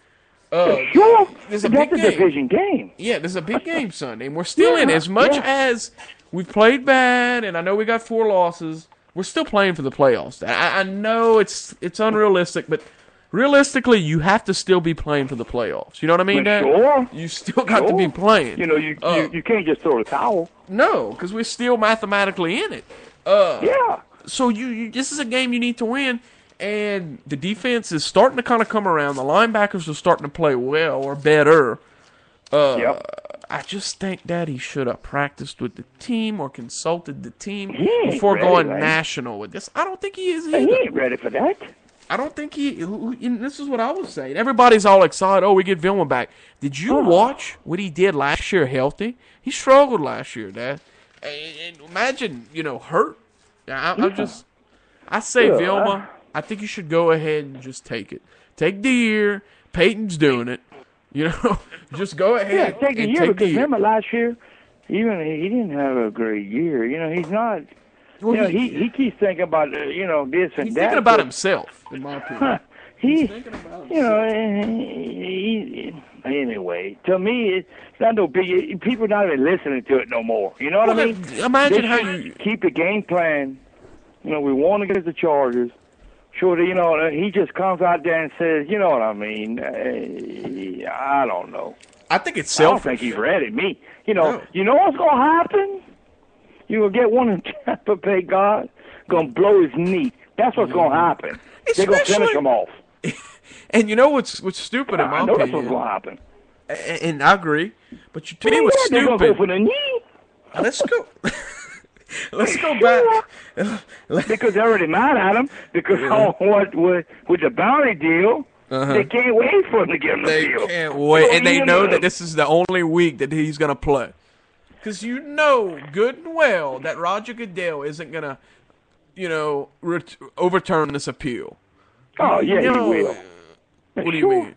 [SPEAKER 3] Sure.
[SPEAKER 2] There's a
[SPEAKER 3] That's
[SPEAKER 2] big
[SPEAKER 3] a division game.
[SPEAKER 2] Yeah, there's a big game Sunday, and we're still in. As much as we've played bad, and I know we got 4 losses, we're still playing for the playoffs. I know it's unrealistic, but realistically, you have to still be playing for the playoffs. You know what I mean, Dad?
[SPEAKER 3] Sure.
[SPEAKER 2] You still got to be playing.
[SPEAKER 3] You know, you can't just throw the towel.
[SPEAKER 2] No, because we're still mathematically in it. So this is a game you need to win, and the defense is starting to kind of come around. The linebackers are starting to play well or better. I just think that he should have practiced with the team or consulted the team before going national with this. I don't think he is either.
[SPEAKER 3] He ain't ready for that.
[SPEAKER 2] I don't think this is what I was saying. Everybody's all excited. Oh, we get Vilma back. Did you watch what he did last year healthy? He struggled last year, Dad. And imagine, hurt. I say Vilma, I think you should go ahead and just take it. Take the year. Peyton's doing it. Just go ahead.
[SPEAKER 3] Yeah, take the year because remember last year, he didn't have a great year. He's not. Well, he keeps thinking about this and
[SPEAKER 2] he's
[SPEAKER 3] that.
[SPEAKER 2] He's thinking about himself, in my opinion.
[SPEAKER 3] He's thinking about himself. Anyway, to me, it's not no big. People not even listening to it no more. You know what I mean?
[SPEAKER 2] Imagine how you
[SPEAKER 3] keep the game plan. We won against the Chargers. Sure, he just comes out there and says, you know what I mean? I don't know.
[SPEAKER 2] I think it's selfish.
[SPEAKER 3] I don't think he's ready. You know what's going to happen? You will get one of the Tampa Bay guys going to blow his knee. That's what's going to happen. They're going to finish him off.
[SPEAKER 2] And you know what's stupid in my opinion?
[SPEAKER 3] That's what's going to happen.
[SPEAKER 2] And I agree. But to me, what's stupid?
[SPEAKER 3] They're going to go for the knee.
[SPEAKER 2] Let's go. Let's go back.
[SPEAKER 3] Because they're already mad at him. Because with the bounty deal, they can't wait for him to get him the deal. They
[SPEAKER 2] can't wait. And they know that this is the only week that he's going to play. Because you know good and well that Roger Goodell isn't going to, overturn this appeal.
[SPEAKER 3] Oh, yeah, he will.
[SPEAKER 2] What do you mean?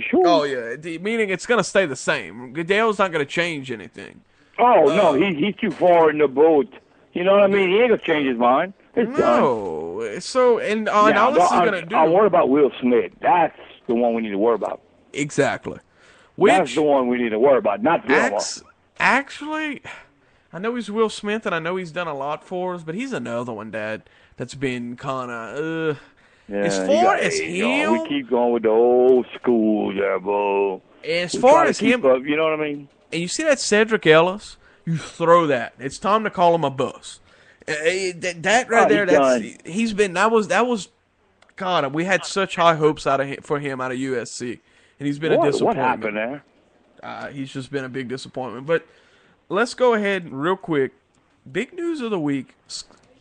[SPEAKER 3] Sure.
[SPEAKER 2] Oh, yeah. Meaning it's going to stay the same. Goodell's not going to change anything.
[SPEAKER 3] Oh, no, he's too far in the boat. You know what I mean? He ain't going to change his mind. It's done.
[SPEAKER 2] So, and all this is going to do...
[SPEAKER 3] I worry about Will Smith. That's the one we need to worry about.
[SPEAKER 2] Exactly.
[SPEAKER 3] That's the one we need to worry about, not Vilma.
[SPEAKER 2] Actually, I know he's Will Smith, and I know he's done a lot for us, but he's another one, Dad, that's been kind of... as far as him...
[SPEAKER 3] We keep going with the old school, yeah, bro.
[SPEAKER 2] As far as him...
[SPEAKER 3] Up, you know what I mean?
[SPEAKER 2] And you see that Cedric Ellis? You throw that. It's time to call him a bust. That right there, he's been... That was... God, we had such high hopes for him out of USC. And he's been a disappointment.
[SPEAKER 3] What happened there?
[SPEAKER 2] He's just been a big disappointment. But let's go ahead real quick. Big news of the week.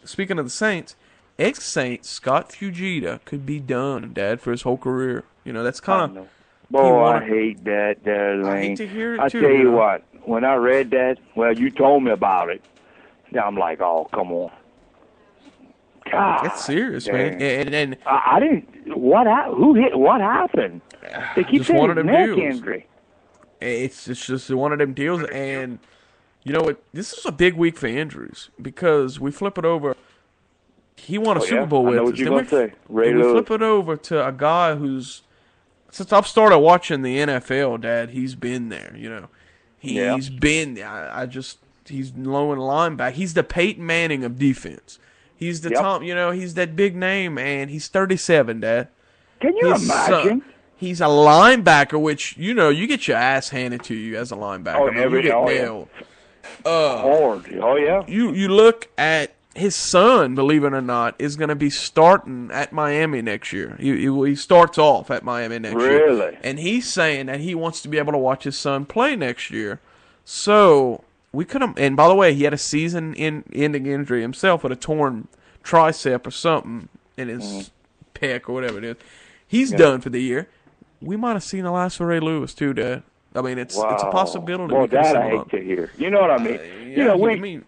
[SPEAKER 2] Speaking of the Saints, ex-Saint Scott Fujita could be done, Dad, for his whole career. That's kind of...
[SPEAKER 3] Boy, I hate that, Lane.
[SPEAKER 2] I hate to hear it,
[SPEAKER 3] too. I tell you what, when I read that, you told me about it. I'm like, oh, come on. God,
[SPEAKER 2] that's serious, man. And
[SPEAKER 3] I didn't... What happened? They keep saying it's neck injury.
[SPEAKER 2] It's just one of them deals, and this is a big week for injuries because we flip it over. He won a Super Bowl with us.
[SPEAKER 3] What you're going to say.
[SPEAKER 2] We flip it over to a guy who's, since I've started watching the NFL, Dad, he's been there. He's been. He's low in linebacker. He's the Peyton Manning of defense. He's the top. He's that big name, and he's 37, Dad.
[SPEAKER 3] Can you imagine?
[SPEAKER 2] He's a linebacker, which, you get your ass handed to you as a linebacker.
[SPEAKER 3] Oh,
[SPEAKER 2] you get nailed.
[SPEAKER 3] Hard. Oh, yeah.
[SPEAKER 2] You look at his son, believe it or not, is going to be starting at Miami next year. He starts off at Miami next year.
[SPEAKER 3] Really?
[SPEAKER 2] And he's saying that he wants to be able to watch his son play next year. So, we could have... And by the way, he had a season-ending injury himself with a torn tricep or something in his pec or whatever it is. He's done for the year. We might have seen the last of Ray Lewis, too, Dad. I mean, it's a possibility.
[SPEAKER 3] Well, that I hate to hear. You know what I mean?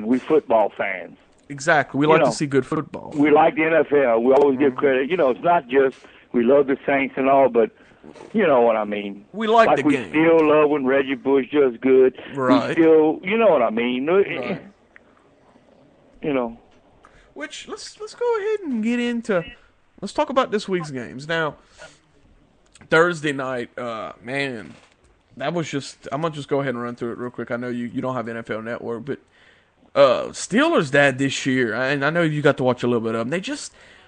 [SPEAKER 3] We football fans.
[SPEAKER 2] Exactly. We like to see good football.
[SPEAKER 3] We like the NFL. We always give credit. It's not just we love the Saints and all, but you know what I mean.
[SPEAKER 2] We like the game.
[SPEAKER 3] We still love when Reggie Bush does good.
[SPEAKER 2] Right.
[SPEAKER 3] We still, you know what I mean. Right.
[SPEAKER 2] Which, let's go ahead and get into... Let's talk about this week's games. Now, Thursday night, man, that was just. I'm gonna just go ahead and run through it real quick. I know you don't have NFL Network, but Steelers, Dad, this year, and I know you got to watch a little bit of them.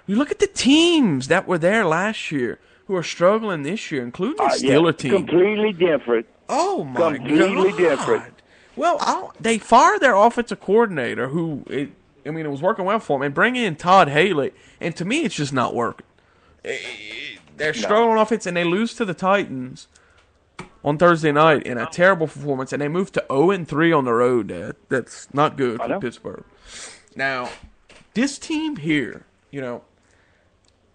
[SPEAKER 2] You look at the teams that were there last year who are struggling this year, including the Steeler team.
[SPEAKER 3] Completely different.
[SPEAKER 2] Oh my God!
[SPEAKER 3] Completely different.
[SPEAKER 2] Well, they fired their offensive coordinator, it was working well for him, and bring in Todd Haley, and to me, it's just not working. They're struggling on offense, and they lose to the Titans on Thursday night in a terrible performance, and they move to 0-3 on the road, Dad. That's not good for Pittsburgh. Now, this team here, the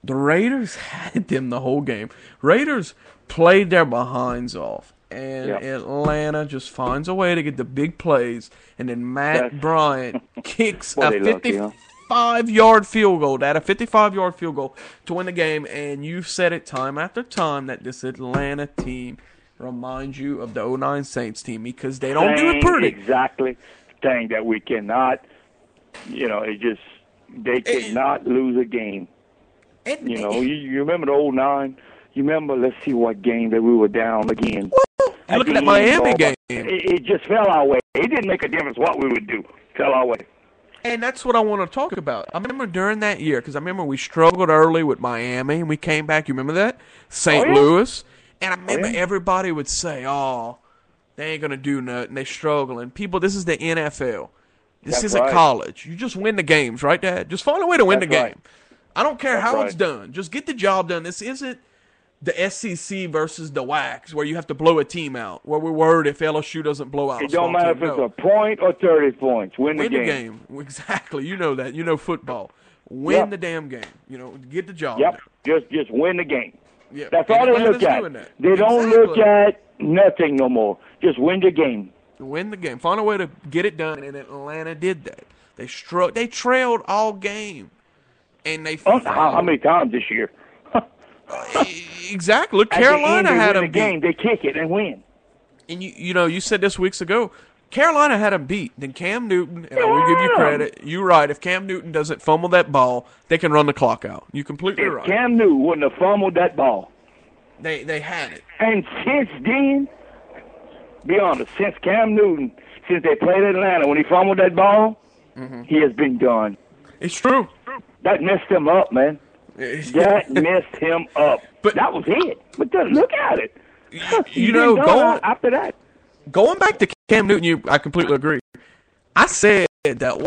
[SPEAKER 2] Raiders had them the whole game. Raiders played their behinds off, and Atlanta just finds a way to get the big plays, and then Matt Bryant kicks a 55-yard field goal. Dad, a 55-yard field goal to win the game, and you've said it time after time that this Atlanta team reminds you of the 2009 Saints team because they don't do it pretty.
[SPEAKER 3] Exactly. Saying that we cannot, they cannot lose a game. You remember the 2009? You remember, let's see what game that we were down again.
[SPEAKER 2] You're looking at Miami game.
[SPEAKER 3] It just fell our way. It didn't make a difference what we would do. Fell our way.
[SPEAKER 2] And that's what I want to talk about. I remember during that year, because I remember we struggled early with Miami, and we came back. You remember that? St. Louis. And I remember everybody would say, they ain't going to do nothing. They're struggling. People, this is the NFL. This isn't college. You just win the games, right, Dad? Just find a way to win the game. I don't care how it's done. Just get the job done. This isn't the SEC versus the WACs where you have to blow a team out, where we're worried if LSU doesn't blow out.
[SPEAKER 3] It don't matter if it's a point or 30 points. Win the game.
[SPEAKER 2] Exactly. You know that. You know football. Win the damn game. Get the job done.
[SPEAKER 3] Just win the game.
[SPEAKER 2] Yep.
[SPEAKER 3] That's all they look at. They don't look at nothing no more. Just win the game.
[SPEAKER 2] Win the game. Find a way to get it done, and Atlanta did that. They trailed all game, and they.
[SPEAKER 3] How many times this year?
[SPEAKER 2] Exactly. Look, Carolina had them
[SPEAKER 3] beat. Game. They kick it and win.
[SPEAKER 2] And you said this weeks ago. Carolina had them beat. Then Cam Newton, and I will give you credit. You're right. If Cam Newton doesn't fumble that ball, they can run the clock out. You're completely right.
[SPEAKER 3] If Cam Newton wouldn't have fumbled that ball.
[SPEAKER 2] They had it.
[SPEAKER 3] And since then, be honest, since Cam Newton, since they played Atlanta, when he fumbled that ball, he has been done.
[SPEAKER 2] It's true.
[SPEAKER 3] That messed him up, man. That messed him up. But that was it. But just look at it.
[SPEAKER 2] Going
[SPEAKER 3] after that.
[SPEAKER 2] Going back to Cam Newton, I completely agree. I said that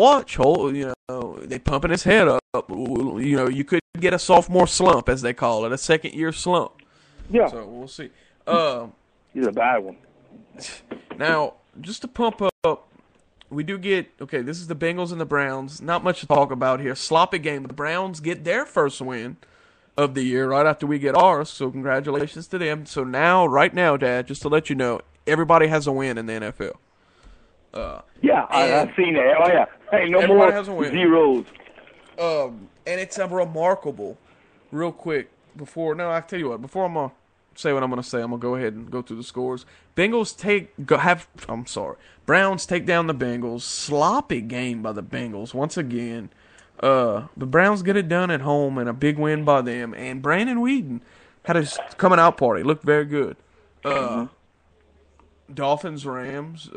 [SPEAKER 2] they pumping his head up. You could get a sophomore slump, as they call it, a second-year slump.
[SPEAKER 3] Yeah.
[SPEAKER 2] So we'll see.
[SPEAKER 3] He's a bad one.
[SPEAKER 2] Now, just to pump up, we do get, this is the Bengals and the Browns. Not much to talk about here. Sloppy game. The Browns get their first win of the year right after we get ours, so congratulations to them. So right now, Dad, just to let you know, everybody has a win in the NFL.
[SPEAKER 3] I've seen that. Oh, yeah. Hey, no more zeros.
[SPEAKER 2] And it's a remarkable, real quick, before I tell you what, before I'm going to say what I'm going to say, I'm going to go ahead and go through the scores. Browns take down the Bengals. Sloppy game by the Bengals once again. The Browns get it done at home and a big win by them. And Brandon Weeden had his coming out party. Looked very good. Dolphins, Rams.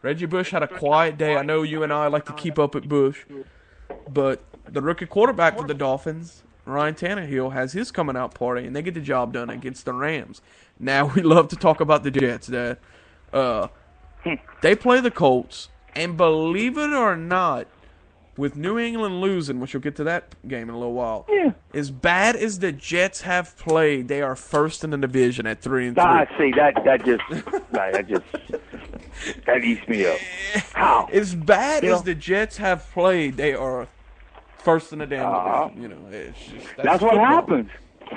[SPEAKER 2] Reggie Bush had a quiet day. I know you and I like to keep up at Bush. But the rookie quarterback for the Dolphins, Ryan Tannehill, has his coming out party, and they get the job done against the Rams. Now, we love to talk about the Jets, Dad. They play the Colts, and believe it or not, with New England losing, which we'll get to that game in a little while, as bad as the Jets have played, they are first in the division at 3-3.
[SPEAKER 3] I see. That eats me up. How?
[SPEAKER 2] As bad as the Jets have played, they are first in the damn division.
[SPEAKER 3] That's what happens.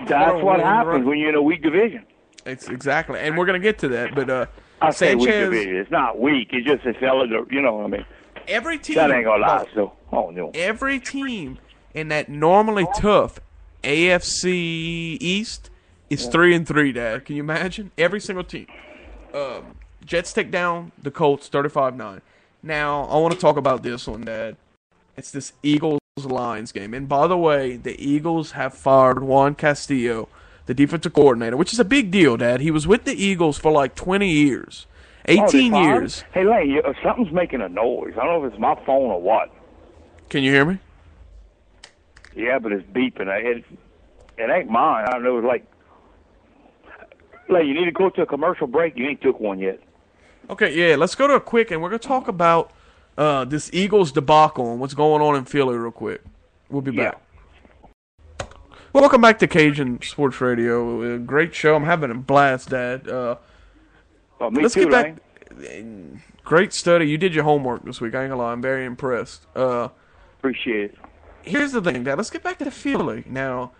[SPEAKER 3] That's what happens when you're in a weak division.
[SPEAKER 2] It's exactly, and we're gonna get to that. But
[SPEAKER 3] I say weak division. It's not weak. It's just a fella. You know what I mean?
[SPEAKER 2] Every team.
[SPEAKER 3] That ain't gonna lie. So, no.
[SPEAKER 2] Every team in that normally tough AFC East is 3-3. Dad, can you imagine? Every single team. Jets take down the Colts 35-9. Now I want to talk about this one, Dad. It's this Eagles-Lions game. And by the way, the Eagles have fired Juan Castillo, the defensive coordinator, which is a big deal, Dad. He was with the Eagles for like 20 years, 18 years.
[SPEAKER 3] Hey, Lane, something's making a noise. I don't know if it's my phone or what.
[SPEAKER 2] Can you hear me?
[SPEAKER 3] Yeah, but it's beeping. It ain't mine. I don't know. It's like, you need to go to a commercial break. You ain't took one yet.
[SPEAKER 2] Okay, yeah, let's go to a quick, and we're going to talk about this Eagles debacle and what's going on in Philly real quick. We'll be back. Welcome back to Cajun Sports Radio. Great show. I'm having a blast, Dad.
[SPEAKER 3] Let's get back.
[SPEAKER 2] Great study. You did your homework this week. I ain't gonna lie. I'm very impressed.
[SPEAKER 3] Appreciate it.
[SPEAKER 2] Here's the thing, Dad. Let's get back to Philly. Now,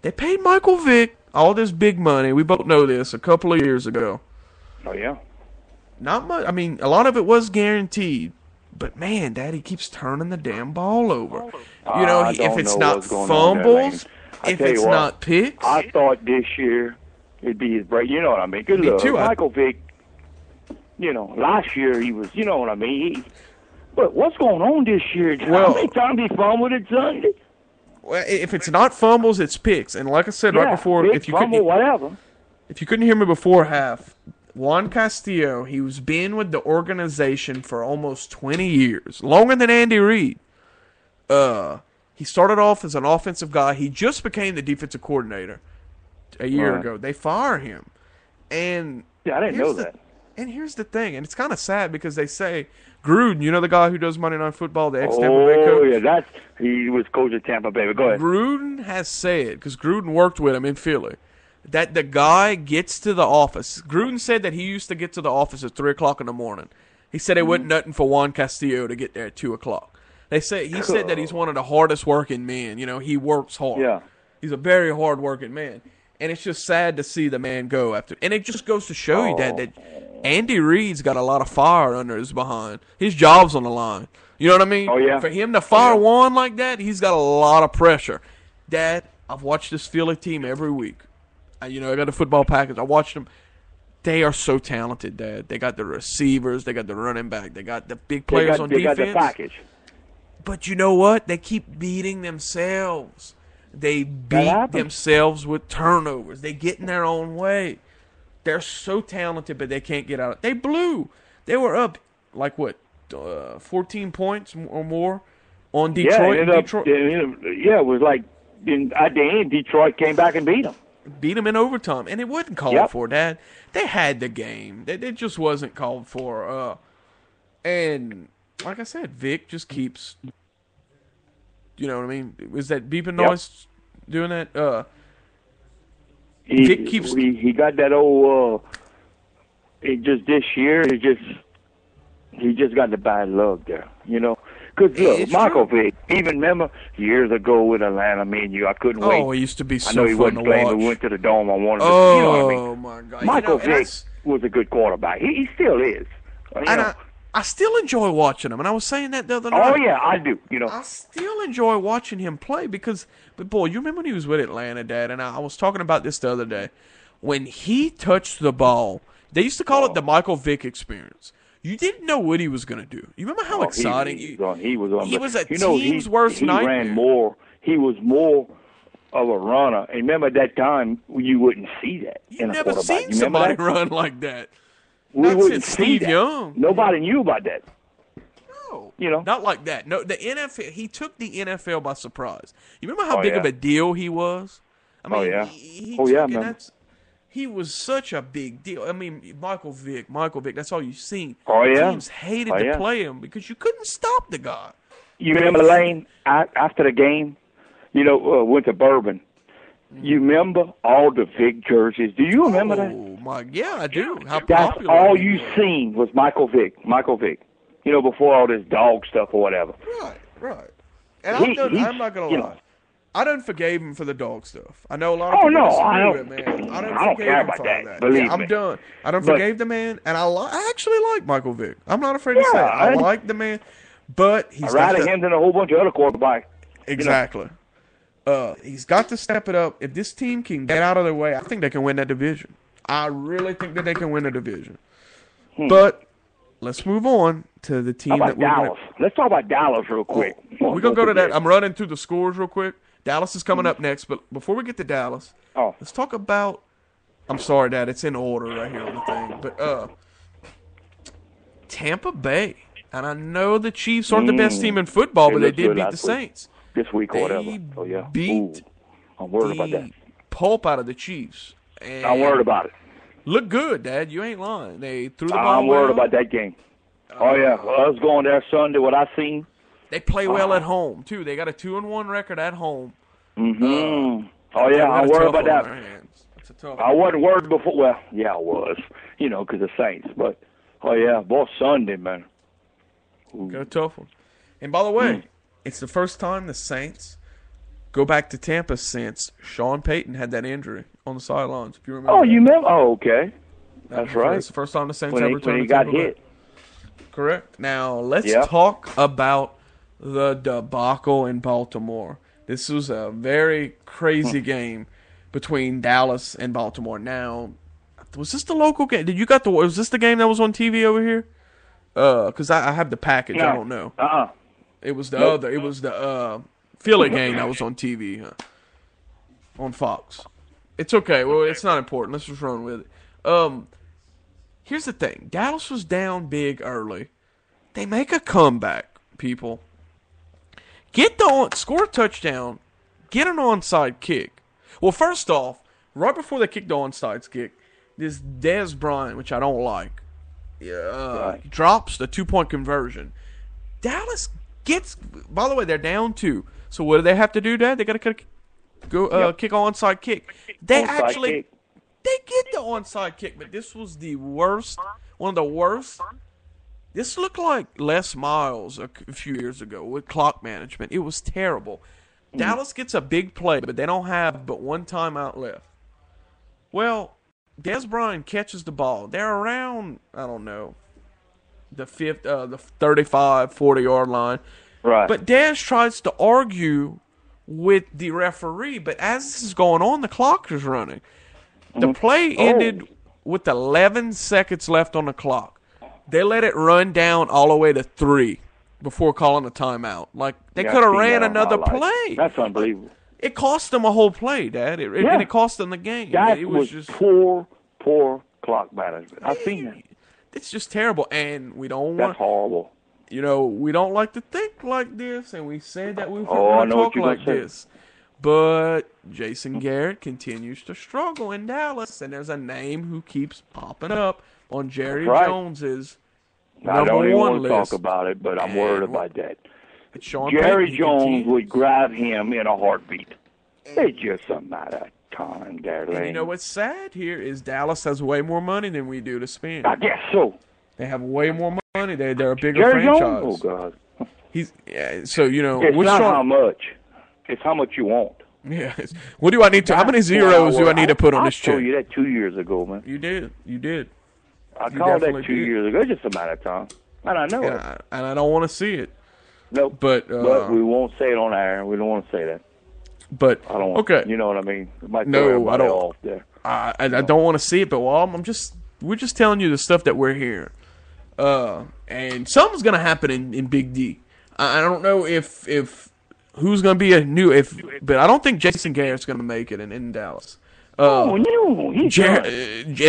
[SPEAKER 2] they paid Michael Vick all this big money. We both know this a couple of years ago.
[SPEAKER 3] Oh, yeah?
[SPEAKER 2] Not much. I mean, a lot of it was guaranteed. But, man, Dad, he keeps turning the damn ball over. You know, if it's not fumbles, if it's not picks.
[SPEAKER 3] I thought this year it'd be his break. You know what I mean? Good luck. Michael Vick, last year he was, you know what I mean? But what's going on this year? How many times he fumbled it Sunday?
[SPEAKER 2] Well, if it's not fumbles, it's picks. And like I said right before, if you couldn't hear me before half, Juan Castillo, he was been with the organization for almost 20 years, longer than Andy Reid. He started off as an offensive guy. He just became the defensive coordinator a year ago. They fire him. And
[SPEAKER 3] I didn't know that.
[SPEAKER 2] And here's the thing, and it's kind of sad because they say Gruden, you know the guy who does Monday Night Football, the ex-Tampa Bay coach?
[SPEAKER 3] Oh, yeah, he was coach of Tampa Bay. But go ahead.
[SPEAKER 2] Gruden has said, because Gruden worked with him in Philly, that the guy gets to the office. Gruden said that he used to get to the office at 3 o'clock in the morning. He said it wasn't nothing for Juan Castillo to get there at 2 o'clock. He said that he's one of the hardest working men. You know, he works hard.
[SPEAKER 3] Yeah.
[SPEAKER 2] He's a very hard working man. And it's just sad to see the man go after. And it just goes to show you that Andy Reid's got a lot of fire under his behind. His job's on the line. You know what I mean?
[SPEAKER 3] Oh, yeah.
[SPEAKER 2] For him to fire Juan like that, he's got a lot of pressure. Dad, I've watched this Philly team every week. I got a football package. I watched them. They are so talented, Dad. They got the receivers. They got the running back. They got the big players on defense.
[SPEAKER 3] They got the package.
[SPEAKER 2] But you know what? They keep beating themselves. They beat themselves with turnovers. They get in their own way. They're so talented, but they can't get out. They blew. They were up, 14 points or more on Detroit.
[SPEAKER 3] It was like at the end, Detroit came back and beat them.
[SPEAKER 2] Beat them in overtime, and it wasn't called for, Dad. They had the game. It just wasn't called for. And like I said, Vic just keeps. You know what I mean? Is that beeping noise doing that? Vic keeps.
[SPEAKER 3] He got that old. It just this year. He just got the bad luck there. Because look, Michael Vick. Even remember years ago with Atlanta, me and you, I couldn't wait.
[SPEAKER 2] Oh, he used to be so
[SPEAKER 3] I know he
[SPEAKER 2] fun
[SPEAKER 3] wasn't
[SPEAKER 2] to
[SPEAKER 3] playing,
[SPEAKER 2] watch.
[SPEAKER 3] but we went to the dome. I wanted to.
[SPEAKER 2] Oh my God!
[SPEAKER 3] Michael Vick was a good quarterback. He still is.
[SPEAKER 2] I still enjoy watching him, and I was saying that the other night.
[SPEAKER 3] Oh yeah, I do.
[SPEAKER 2] I still enjoy watching him play but boy, you remember when he was with Atlanta, Dad? And I was talking about this the other day. When he touched the ball, they used to call it the Michael Vick experience. You didn't know what he was going to do. You remember how exciting
[SPEAKER 3] he was
[SPEAKER 2] a team's worst nightmare.
[SPEAKER 3] He was more of a runner. And remember at that time, you wouldn't see that in a quarterback.
[SPEAKER 2] Never seen somebody run like that.
[SPEAKER 3] We wouldn't
[SPEAKER 2] see
[SPEAKER 3] Steve
[SPEAKER 2] that. Young.
[SPEAKER 3] Nobody knew about that.
[SPEAKER 2] No, not like that. No, the NFL. He took the NFL by surprise. You remember how big of a deal he was? I mean, he was such a big deal. I mean, Michael Vick. That's all you've seen.
[SPEAKER 3] Oh yeah.
[SPEAKER 2] Teams hated to play him because you couldn't stop the guy.
[SPEAKER 3] You remember Lane after the game? Went to Bourbon. You remember all the Vick jerseys? Do you remember that?
[SPEAKER 2] Oh, yeah, I do. How
[SPEAKER 3] That's
[SPEAKER 2] popular
[SPEAKER 3] all you seen was Michael Vick. Before all this dog stuff or whatever.
[SPEAKER 2] Right. And I'm not going to lie. I done forgave him for the dog stuff. I know a lot of people disagree with it, man. I don't care about that.
[SPEAKER 3] Believe me.
[SPEAKER 2] I'm done. I done forgave the man, and I actually like Michael Vick. I'm not afraid to say it. I like the man, but he's
[SPEAKER 3] got him than a whole bunch of other quarterbacks.
[SPEAKER 2] Exactly. He's got to step it up. If this team can get out of their way, I think they can win that division. I really think that they can win the division. But let's move on to the team
[SPEAKER 3] that we're Dallas. Let's talk about Dallas real quick.
[SPEAKER 2] We're going to go to that. I'm running through the scores real quick, Dallas is coming up next, but before we get to Dallas, let's talk about. I'm sorry, Dad. It's in order right here on the thing, but Tampa Bay, and I know the Chiefs aren't the best team in football, but they did beat the Saints
[SPEAKER 3] this week or whatever. Oh yeah,
[SPEAKER 2] beat
[SPEAKER 3] I'm worried about that.
[SPEAKER 2] Pulp out of the Chiefs. And
[SPEAKER 3] I'm worried about it.
[SPEAKER 2] Look good, Dad. You ain't lying. They threw the ball.
[SPEAKER 3] I'm worried about that game. Oh yeah, I was going there Sunday. What I seen.
[SPEAKER 2] They play well at home too. They got a 2-1 record at home.
[SPEAKER 3] Mm-hmm. Oh yeah, I'm worried about that.
[SPEAKER 2] That's a tough
[SPEAKER 3] I wasn't worried before. Well, yeah, I was. Because of Saints. But oh yeah, boy, Sunday, man.
[SPEAKER 2] Got a tough one. And by the way, it's the first time the Saints go back to Tampa since Sean Payton had that injury on the sidelines. If you remember.
[SPEAKER 3] Oh, you remember? Oh, okay. That's right.
[SPEAKER 2] It's the first time the Saints ever returned.
[SPEAKER 3] When he got hit.
[SPEAKER 2] Correct. Now let's talk about the debacle in Baltimore. This was a very crazy game between Dallas and Baltimore. Now, was this the local game? Was this the game that was on TV over here? Because I have the package.
[SPEAKER 3] No.
[SPEAKER 2] I don't know. It was the other. It was the Philly game that was on TV on Fox. It's okay. Well, it's not important. Let's just run with it. Here's the thing. Dallas was down big early. They make a comeback, people. Score a touchdown. Get an onside kick. Well, first off, right before they kicked the onside kick, this Dez Bryant, which I don't like, drops the 2-point conversion. Dallas gets. By the way, they're down 2. So what do they have to do, Dad? They got to kick an onside kick. They get the onside kick, but this was the worst, one of the worst. This looked like Les Miles a few years ago with clock management. It was terrible. Dallas gets a big play, but they don't have but one timeout left. Well, Dez Bryant catches the ball. They're around, I don't know, the 35, 40-yard line.
[SPEAKER 3] Right.
[SPEAKER 2] But Dez tries to argue with the referee, but as this is going on, the clock is running. The play ended with 11 seconds left on the clock. They let it run down all the way to 3 before calling a timeout. Like, they could have ran another play.
[SPEAKER 3] That's unbelievable.
[SPEAKER 2] It cost them a whole play, Dad. And it cost them the game.
[SPEAKER 3] That was just poor clock management. I've seen that.
[SPEAKER 2] It's just terrible, and we don't want.
[SPEAKER 3] That's horrible.
[SPEAKER 2] We don't like to think like this, and we said that we were going to talk like this. But Jason Garrett continues to struggle in Dallas, and there's a name who keeps popping up on Jerry Jones's
[SPEAKER 3] I
[SPEAKER 2] number
[SPEAKER 3] don't even
[SPEAKER 2] one
[SPEAKER 3] want to
[SPEAKER 2] list.
[SPEAKER 3] talk about it, but I'm worried about that.
[SPEAKER 2] Jerry
[SPEAKER 3] Jones would grab him in a heartbeat. It's just a matter of time, darling.
[SPEAKER 2] And you know what's sad here is Dallas has way more money than we do to spend.
[SPEAKER 3] I guess so.
[SPEAKER 2] They have way more money. They're a bigger
[SPEAKER 3] Jerry
[SPEAKER 2] franchise.
[SPEAKER 3] Jones? Oh, God.
[SPEAKER 2] It's
[SPEAKER 3] not how much. It's how much you want.
[SPEAKER 2] Yeah. What do I need to? How many zeros do I need to put on this check?
[SPEAKER 3] I told you that 2 years ago, man.
[SPEAKER 2] You did.
[SPEAKER 3] I called that 2 years ago. It's just a matter of time. And I know it.
[SPEAKER 2] And I don't want to see it.
[SPEAKER 3] Nope.
[SPEAKER 2] But
[SPEAKER 3] we won't say it on air. We don't want to say that.
[SPEAKER 2] But
[SPEAKER 3] I don't want, you know what I mean? It might
[SPEAKER 2] no, I don't.
[SPEAKER 3] Off there.
[SPEAKER 2] I don't want to see it. But we're just telling you the stuff that we're hearing. And something's gonna happen in Big D. I don't know if who's gonna be but I don't think Jason Garrett's gonna make it in Dallas.
[SPEAKER 3] And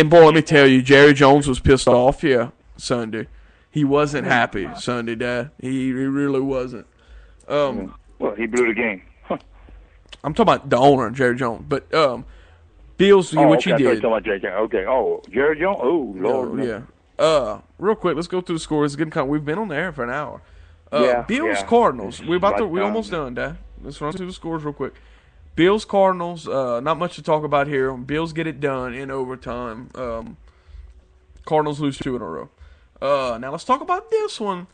[SPEAKER 2] boy, let me tell you, Jerry Jones was pissed off. Yeah, Sunday, he wasn't happy. Sunday, Dad, he really wasn't.
[SPEAKER 3] Well, he blew the game.
[SPEAKER 2] I'm talking about the owner, Jerry Jones, but Bills, which he did.
[SPEAKER 3] Okay. Oh, Jerry Jones. Oh, Lord.
[SPEAKER 2] Yeah. Real quick, let's go through the scores. We've been on the air for an hour. Bills Cardinals. We almost done, Dad. Let's run through the scores real quick. Bills Cardinals. Not much to talk about here. Bills get it done in overtime. Cardinals lose 2 in a row. Now let's talk about this one.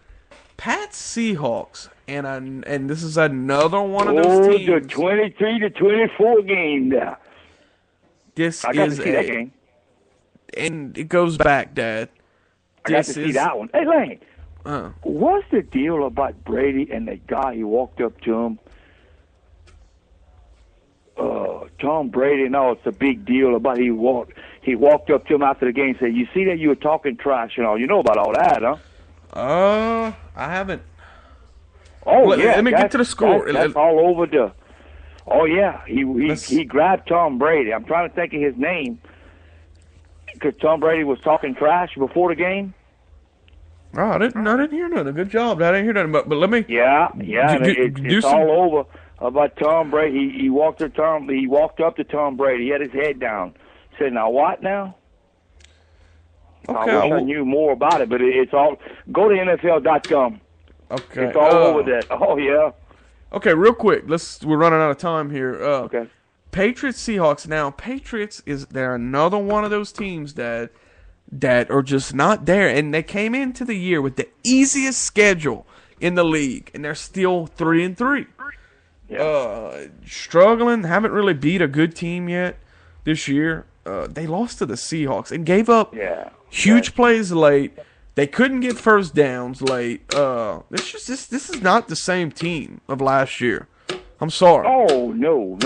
[SPEAKER 2] Pats Seahawks, and this is another one of those teams.
[SPEAKER 3] The 23-24 game now.
[SPEAKER 2] I got to see that game. And it goes back, Dad.
[SPEAKER 3] I got to see that one. Hey, Lane, what's the deal about Brady and the guy he walked up to him? Tom Brady, no, it's a big deal about he walked up to him after the game and said, "You see that you were talking trash and all. You know about all that, huh?"
[SPEAKER 2] I haven't.
[SPEAKER 3] Oh, yeah.
[SPEAKER 2] Let me get to the score.
[SPEAKER 3] That's all over Oh yeah, he grabbed Tom Brady. I'm trying to think of his name because Tom Brady was talking trash before the game.
[SPEAKER 2] Oh, I didn't hear nothing. Good job. I didn't hear nothing. But let me.
[SPEAKER 3] Yeah. It's all over about Tom Brady. He walked up to Tom Brady. He had his head down. Said, "Now what now?"
[SPEAKER 2] Okay,
[SPEAKER 3] I wish I knew more about it, but it's all. Go to NFL.com.
[SPEAKER 2] Okay.
[SPEAKER 3] It's all over that. Oh yeah.
[SPEAKER 2] Okay, real quick. We're running out of time here.
[SPEAKER 3] Okay.
[SPEAKER 2] Patriots, Seahawks. Now, Patriots they're another one of those teams that are just not there, and they came into the year with the easiest schedule in the league, and they're still 3-3.
[SPEAKER 3] Yeah.
[SPEAKER 2] Struggling, haven't really beat a good team yet this year. They lost to the Seahawks and gave up huge plays late. They couldn't get first downs late. This is not the same team of last year. I'm sorry.
[SPEAKER 3] Oh no.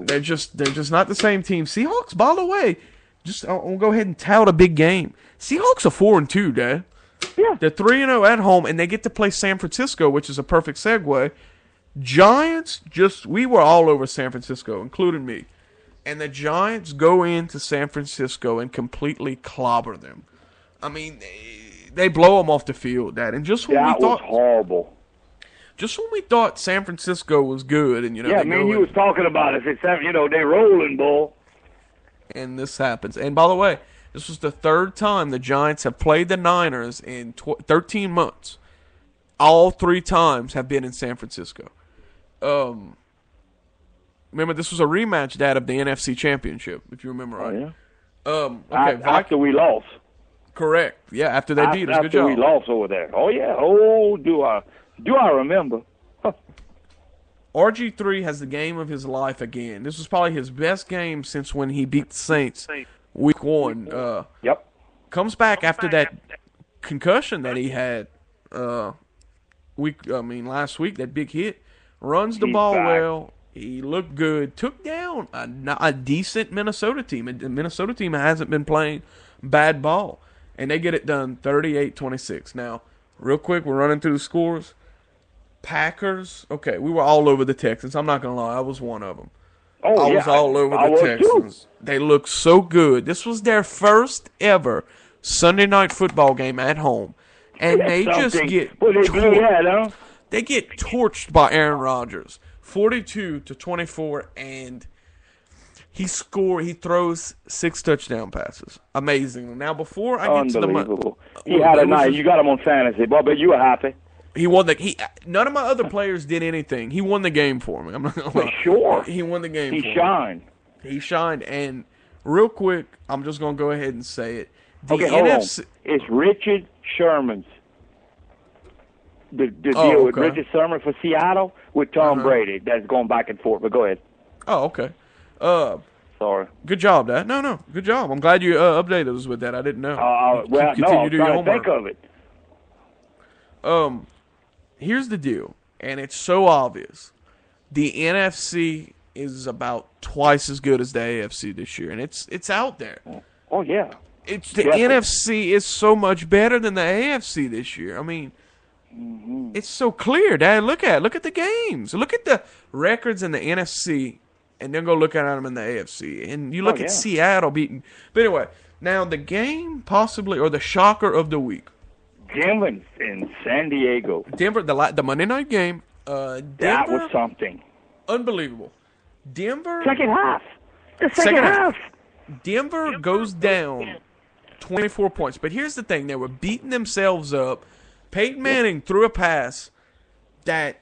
[SPEAKER 2] They're just not the same team. Seahawks, by the way, I'll go ahead and tout a big game. Seahawks are 4-2, Dad.
[SPEAKER 3] Yeah.
[SPEAKER 2] They're 3-0 at home, and they get to play San Francisco, which is a perfect segue. Giants, we were all over San Francisco, including me. And the Giants go into San Francisco and completely clobber them. I mean, they blow them off the field, Dad. And just when
[SPEAKER 3] that was horrible.
[SPEAKER 2] Just when we thought San Francisco was good, and
[SPEAKER 3] he was talking about it. They rolling, bull.
[SPEAKER 2] And this happens. And by the way, this was the third time the Giants have played the Niners in 13 months. All 3 times have been in San Francisco. Remember, this was a rematch, Dad, of the NFC Championship, if you remember right.
[SPEAKER 3] Oh, yeah. Okay, after we lost.
[SPEAKER 2] Correct. Yeah, after they beat us. Good job.
[SPEAKER 3] After we lost over there. Oh, yeah. Oh, do I remember.
[SPEAKER 2] RG3 has the game of his life again. This was probably his best game since when he beat the Saints week 1.
[SPEAKER 3] Yep.
[SPEAKER 2] Comes back after that concussion that he had last week, that big hit. Runs the ball well. He looked good. Took down a decent Minnesota team. The Minnesota team hasn't been playing bad ball. And they get it done 38-26. Now, real quick, we're running through the scores. Packers, okay, we were all over the Texans. I'm not going to lie, I was one of them. I was all over the Texans. Too. They looked so good. This was their first ever Sunday night football game at home. And they just get torched. They get torched by Aaron Rodgers. 42-24, and he throws 6 touchdown passes. Amazing. Now, before I get to the
[SPEAKER 3] he had a night. You got him on fantasy, but you were happy.
[SPEAKER 2] He won none of my other players did anything. He won the game for me. I'm not gonna lie.
[SPEAKER 3] Sure.
[SPEAKER 2] He won the game.
[SPEAKER 3] He shined.
[SPEAKER 2] He shined. And real quick, I'm just gonna go ahead and say it.
[SPEAKER 3] Hold on. It's Richard Sherman's. The deal with Richard Sherman for Seattle with Tom Brady. That's going back and forth. But go ahead.
[SPEAKER 2] Oh, okay.
[SPEAKER 3] Sorry.
[SPEAKER 2] Good job, Dad. No. Good job. I'm glad you updated us with that. I didn't know.
[SPEAKER 3] I'm trying to think of it.
[SPEAKER 2] Here's the deal, and it's so obvious. The NFC is about twice as good as the AFC this year, and it's out there.
[SPEAKER 3] Oh, yeah.
[SPEAKER 2] The NFC is so much better than the AFC this year. I mean, it's so clear, Dad. Look at the games. Look at the records in the NFC, and then go look at them in the AFC. And you look at Seattle beating. But anyway, now the game possibly, or the shocker of the week.
[SPEAKER 3] Denver in San Diego.
[SPEAKER 2] Denver, the Monday night game. Denver,
[SPEAKER 3] that was something.
[SPEAKER 2] Unbelievable. Denver.
[SPEAKER 3] Second half. The second half.
[SPEAKER 2] Denver goes down 24 points. But here's the thing. They were beating themselves up. Peyton Manning threw a pass that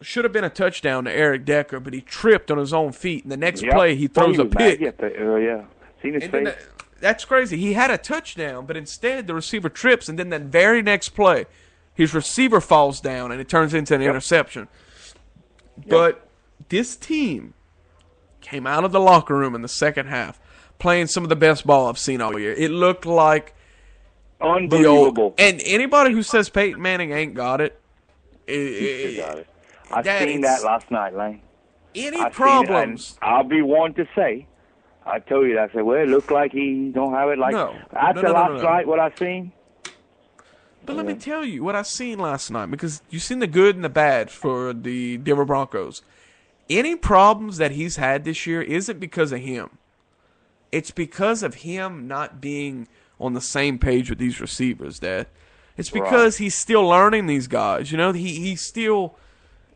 [SPEAKER 2] should have been a touchdown to Eric Decker, but he tripped on his own feet. And the next play, he throws a pick.
[SPEAKER 3] Seen his face.
[SPEAKER 2] That's crazy. He had a touchdown, but instead the receiver trips, and then that very next play, his receiver falls down, and it turns into an interception. But this team came out of the locker room in the second half playing some of the best ball I've seen all year. It looked like
[SPEAKER 3] unbelievable.
[SPEAKER 2] And anybody who says Peyton Manning ain't got it,
[SPEAKER 3] he got it. I've seen that last night, Lane.
[SPEAKER 2] Problems?
[SPEAKER 3] I'll be one to say. I told you that. I said, well, it looked like he don't have it. After last night, what I seen.
[SPEAKER 2] But let me tell you what I seen last night, because you seen the good and the bad for the Denver Broncos. any problems that he's had this year isn't because of him. It's because of him not being on the same page with these receivers, Dad. It's because he's still learning these guys. You know, he's still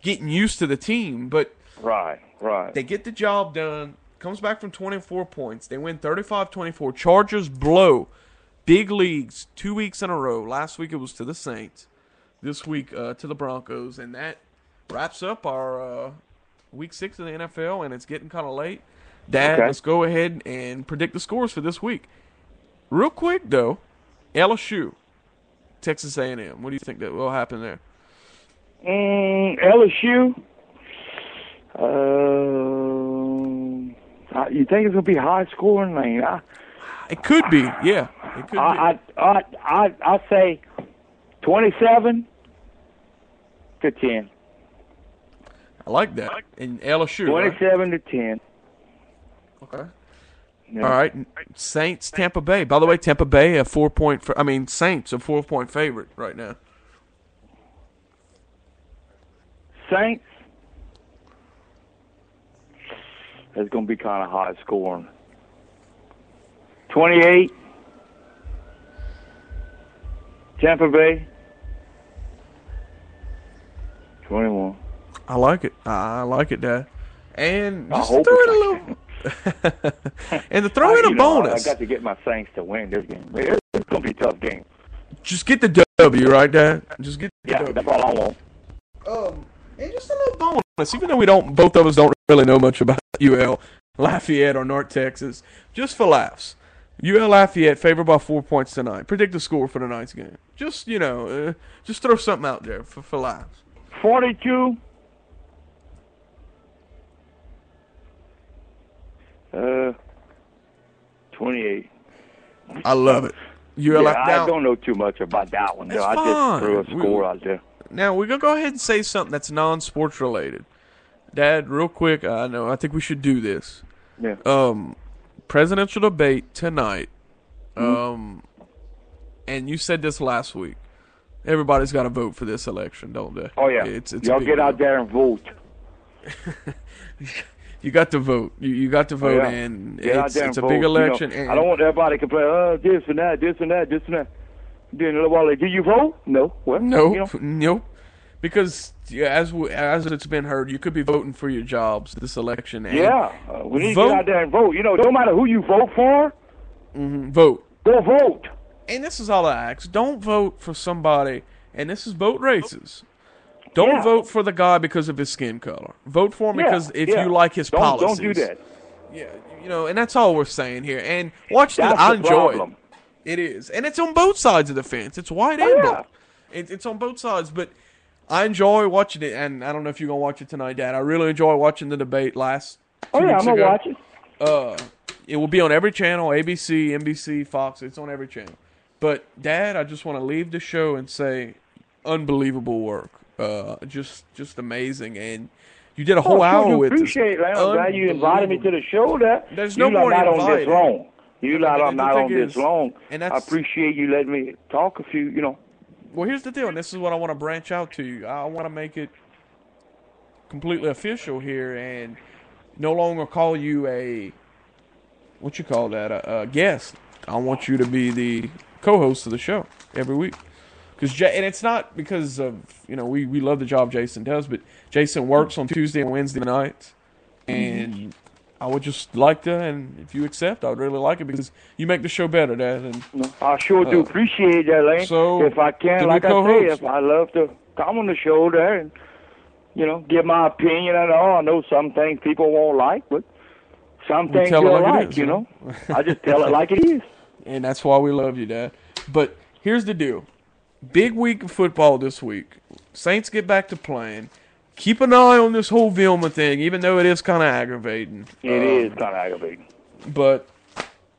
[SPEAKER 2] getting used to the team. But they get the job done. Comes back from 24 points. They win 35-24. Chargers blow big leagues 2 weeks in a row. Last week it was to the Saints. This week to the Broncos. And that wraps up our Week 6 of the NFL, and it's getting kind of late. Dad, let's go ahead and predict the scores for this week. Real quick, though, LSU, Texas A&M. What do you think that will happen there?
[SPEAKER 3] LSU, you think it's going to be high scoring, Lane?
[SPEAKER 2] It could be, yeah. It could be.
[SPEAKER 3] I say 27-10.
[SPEAKER 2] I like that. And LSU,
[SPEAKER 3] 27-10.
[SPEAKER 2] Okay. Yeah. All right. Saints, Tampa Bay. By the way, Tampa Bay a 4-point. Saints a 4-point favorite right now.
[SPEAKER 3] Saints. It's going to be kind of high scoring. 28. Tampa Bay. 21.
[SPEAKER 2] I like it. I like it, Dad. And just throw it a little. And to throw in a bonus.
[SPEAKER 3] I got to get my Saints to win this game. It's going to be a tough game.
[SPEAKER 2] Just get the W, right, Dad? Just get the W.
[SPEAKER 3] That's all I want.
[SPEAKER 2] And just a little bonus. Even though both of us don't really know much about UL, Lafayette, or North Texas, just for laughs. UL Lafayette favored by 4 points tonight. Predict the score for tonight's game. Just, just throw something out there for laughs.
[SPEAKER 3] 42. 28.
[SPEAKER 2] I love it.
[SPEAKER 3] I don't know too much about that one. I just threw a score out there.
[SPEAKER 2] Now, we're going to go ahead and say something that's non-sports related. Dad, real quick, I think we should do this.
[SPEAKER 3] Yeah.
[SPEAKER 2] Presidential debate tonight. And you said this last week. Everybody's got to vote for this election, don't they?
[SPEAKER 3] Oh, yeah. Y'all get out there and vote.
[SPEAKER 2] You got to vote. You got to vote, and it's a big election.
[SPEAKER 3] I don't want everybody to complain, this and that, this and that, this and that. Then do you vote? No. Well,
[SPEAKER 2] no. Because as it's been heard, you could be voting for your jobs this election. And
[SPEAKER 3] we need to get out there and vote. No matter who you vote for,
[SPEAKER 2] vote.
[SPEAKER 3] Go vote.
[SPEAKER 2] And this is all I ask. Don't vote for somebody, and this is vote races. Don't vote for the guy because of his skin color. Vote for him because if you like his policies.
[SPEAKER 3] Don't do that.
[SPEAKER 2] Yeah, and that's all we're saying here. And watch this. I enjoy it. It is. And it's on both sides of the fence. It's white and black. It's on both sides. But I enjoy watching it. And I don't know if you're going to watch it tonight, Dad. I really enjoy watching the debate last 2 weeks ago.
[SPEAKER 3] I'm going to watch
[SPEAKER 2] it. It will be on every channel, ABC, NBC, Fox. It's on every channel. But, Dad, I just want to leave the show and say unbelievable work. Just amazing. And you did a whole hour with us.
[SPEAKER 3] Appreciate it, man. I'm glad you invited me to the show.
[SPEAKER 2] There's no more invited.
[SPEAKER 3] I'm not on this long. And I appreciate you letting me talk a few,
[SPEAKER 2] Well, here's the deal, and this is what I want to branch out to you. I want to make it completely official here and no longer call you a guest. I want you to be the co-host of the show every week. And it's not because of, we love the job Jason does, but Jason works on Tuesday and Wednesday nights. And I would just like to, and if you accept, I would really like it because you make the show better, Dad. And
[SPEAKER 3] I sure do appreciate that, Lane. So if I can, like I say, I love to come on the show there and, give my opinion and all. I know some things people won't like, but some things you'll like, I just tell it like it is.
[SPEAKER 2] And that's why we love you, Dad. But here's the deal. Big week of football this week. Saints get back to playing. Keep an eye on this whole Vilma thing, even though it is kind of aggravating.
[SPEAKER 3] It is kind of aggravating.
[SPEAKER 2] But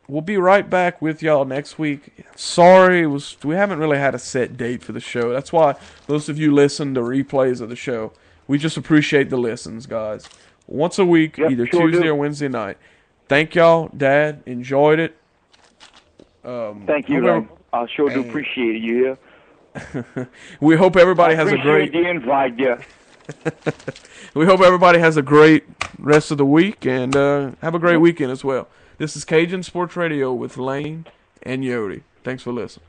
[SPEAKER 2] we'll be right back with y'all next week. Sorry, we haven't really had a set date for the show. That's why most of you listen to replays of the show. We just appreciate the listens, guys. Once a week, either Tuesday or Wednesday night. Thank y'all, Dad. Enjoyed it.
[SPEAKER 3] Thank you, Ron. I sure do appreciate you here.
[SPEAKER 2] We hope everybody has a great...
[SPEAKER 3] I appreciate the invite,
[SPEAKER 2] We hope everybody has a great rest of the week and have a great weekend as well. This is Cajun Sports Radio with Lane and Yodi. Thanks for listening.